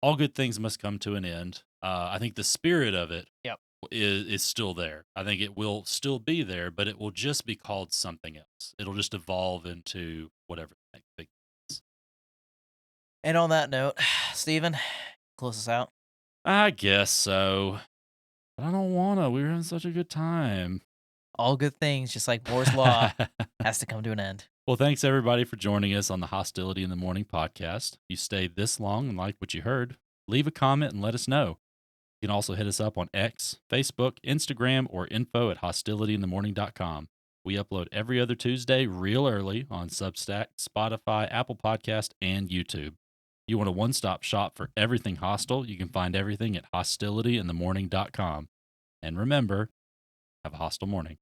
all good things must come to an end. I think the spirit of it Yep. is still there. I think it will still be there, but it will just be called something else. It'll just evolve into whatever the next big thing is. And on that note, Steven, close us out. I guess so. But I don't wanna. We were having such a good time. All good things, just like Moore's law, has to come to an end. Well, thanks everybody for joining us on the Hostility in the Morning podcast. If you stayed this long and liked what you heard, leave a comment and let us know. You can also hit us up on X, Facebook, Instagram, or info@hostilityinthemorning.com. We upload every other Tuesday real early on Substack, Spotify, Apple Podcast, and YouTube. You want a one-stop shop for everything hostile, you can find everything at hostilityinthemorning.com. And remember, have a hostile morning.